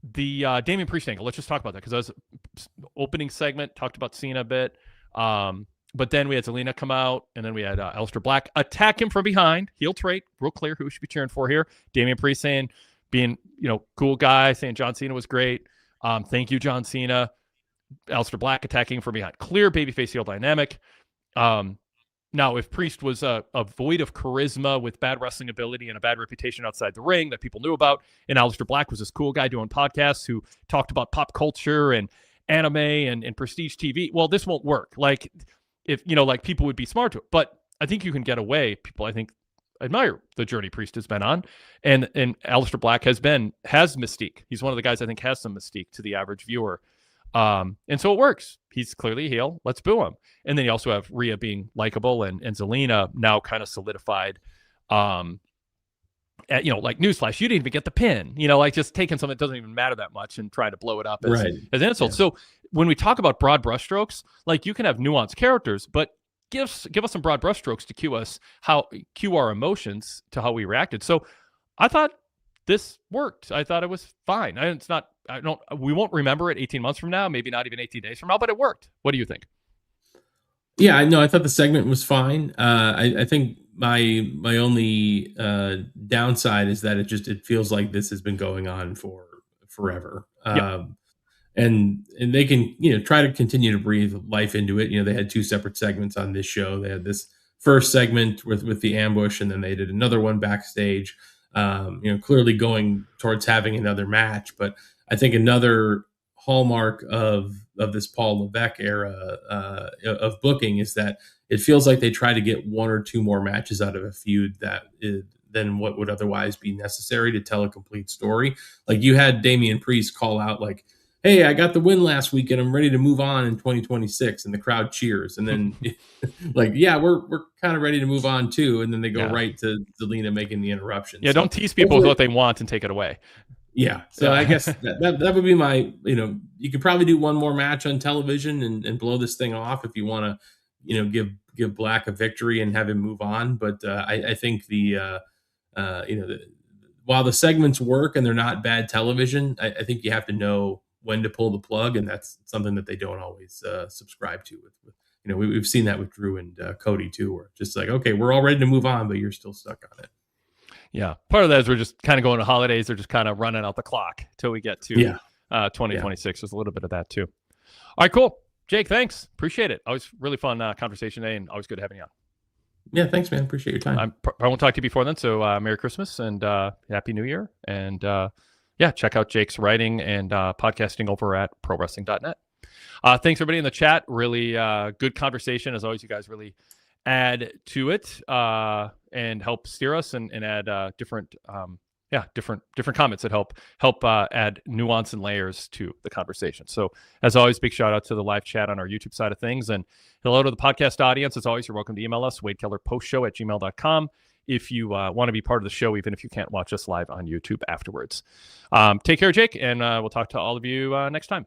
The Damian Priest angle, let's just talk about that because that was opening segment, talked about Cena a bit. But then we had Zelina come out, and then we had Aleister Black attack him from behind. Heel trait, real clear who we should be cheering for here. Damian Priest saying, being, cool guy, saying John Cena was great. Thank you, John Cena. Aleister Black attacking from behind. Clear babyface heel dynamic. Now, if Priest was a void of charisma with bad wrestling ability and a bad reputation outside the ring that people knew about, and Aleister Black was this cool guy doing podcasts who talked about pop culture and anime and prestige TV, well, this won't work. Like, if, people would be smart to it. But I think you can get away. People, I think, admire the journey Priest has been on. And Aleister Black has mystique. He's one of the guys I think has some mystique to the average viewer. And so it works. He's clearly a heel. Let's boo him. And then you also have Rhea being likable and Zelina now kind of solidified. Newsflash, you didn't even get the pin, just taking something that doesn't even matter that much and trying to blow it up as an insult. Yeah. So when we talk about broad brushstrokes, you can have nuanced characters, but give us some broad brushstrokes to cue our emotions to how we reacted. So I thought this worked. I thought it was fine. We won't remember it 18 months from now, maybe not even 18 days from now, but it worked. What do you think? Yeah, I know. I thought the segment was fine. I think my only downside is that it feels like this has been going on for forever. Yep. And they can try to continue to breathe life into it. They had 2 separate segments on this show. They had this first segment with the ambush, and then they did another one backstage. Clearly going towards having another match. But I think another hallmark of this Paul Levesque era of booking is that it feels like they try to get 1 or 2 more matches out of a feud than what would otherwise be necessary to tell a complete story. Like, you had Damian Priest call out like, "Hey, I got the win last week and I'm ready to move on in 2026," and the crowd cheers. And then yeah, we're kind of ready to move on too. And then they go right to Zelina making the interruption. Yeah, so don't tease people with what they want and take it away. Yeah. So I guess that would be my, you could probably do 1 more match on television and blow this thing off if you want to, give Black a victory and have him move on. But I think while the segments work and they're not bad television, I think you have to know when to pull the plug. And that's something that they don't always subscribe to. We've seen that with Drew and Cody too, where it's just like, okay, we're all ready to move on, but you're still stuck on it. Yeah. Part of that is we're just kind of going to holidays. They're just kind of running out the clock till we get to 2026. Yeah. There's a little bit of that too. All right, cool. Jake, thanks. Appreciate it. Always really fun conversation today, and always good having you on. Yeah, thanks, man. Appreciate your time. I won't talk to you before then, so Merry Christmas and Happy New Year. And check out Jake's writing and podcasting over at ProWrestling.net. Thanks, everybody in the chat. Really good conversation. As always, you guys really add to it and help steer us and add different comments that help add nuance and layers to the conversation. So as always, big shout out to the live chat on our YouTube side of things, and hello to the podcast audience. As always, you're welcome to email us, wadekellerpostshow@gmail.com, if you want to be part of the show, even if you can't watch us live on YouTube afterwards. Take care, Jake, and we'll talk to all of you next time.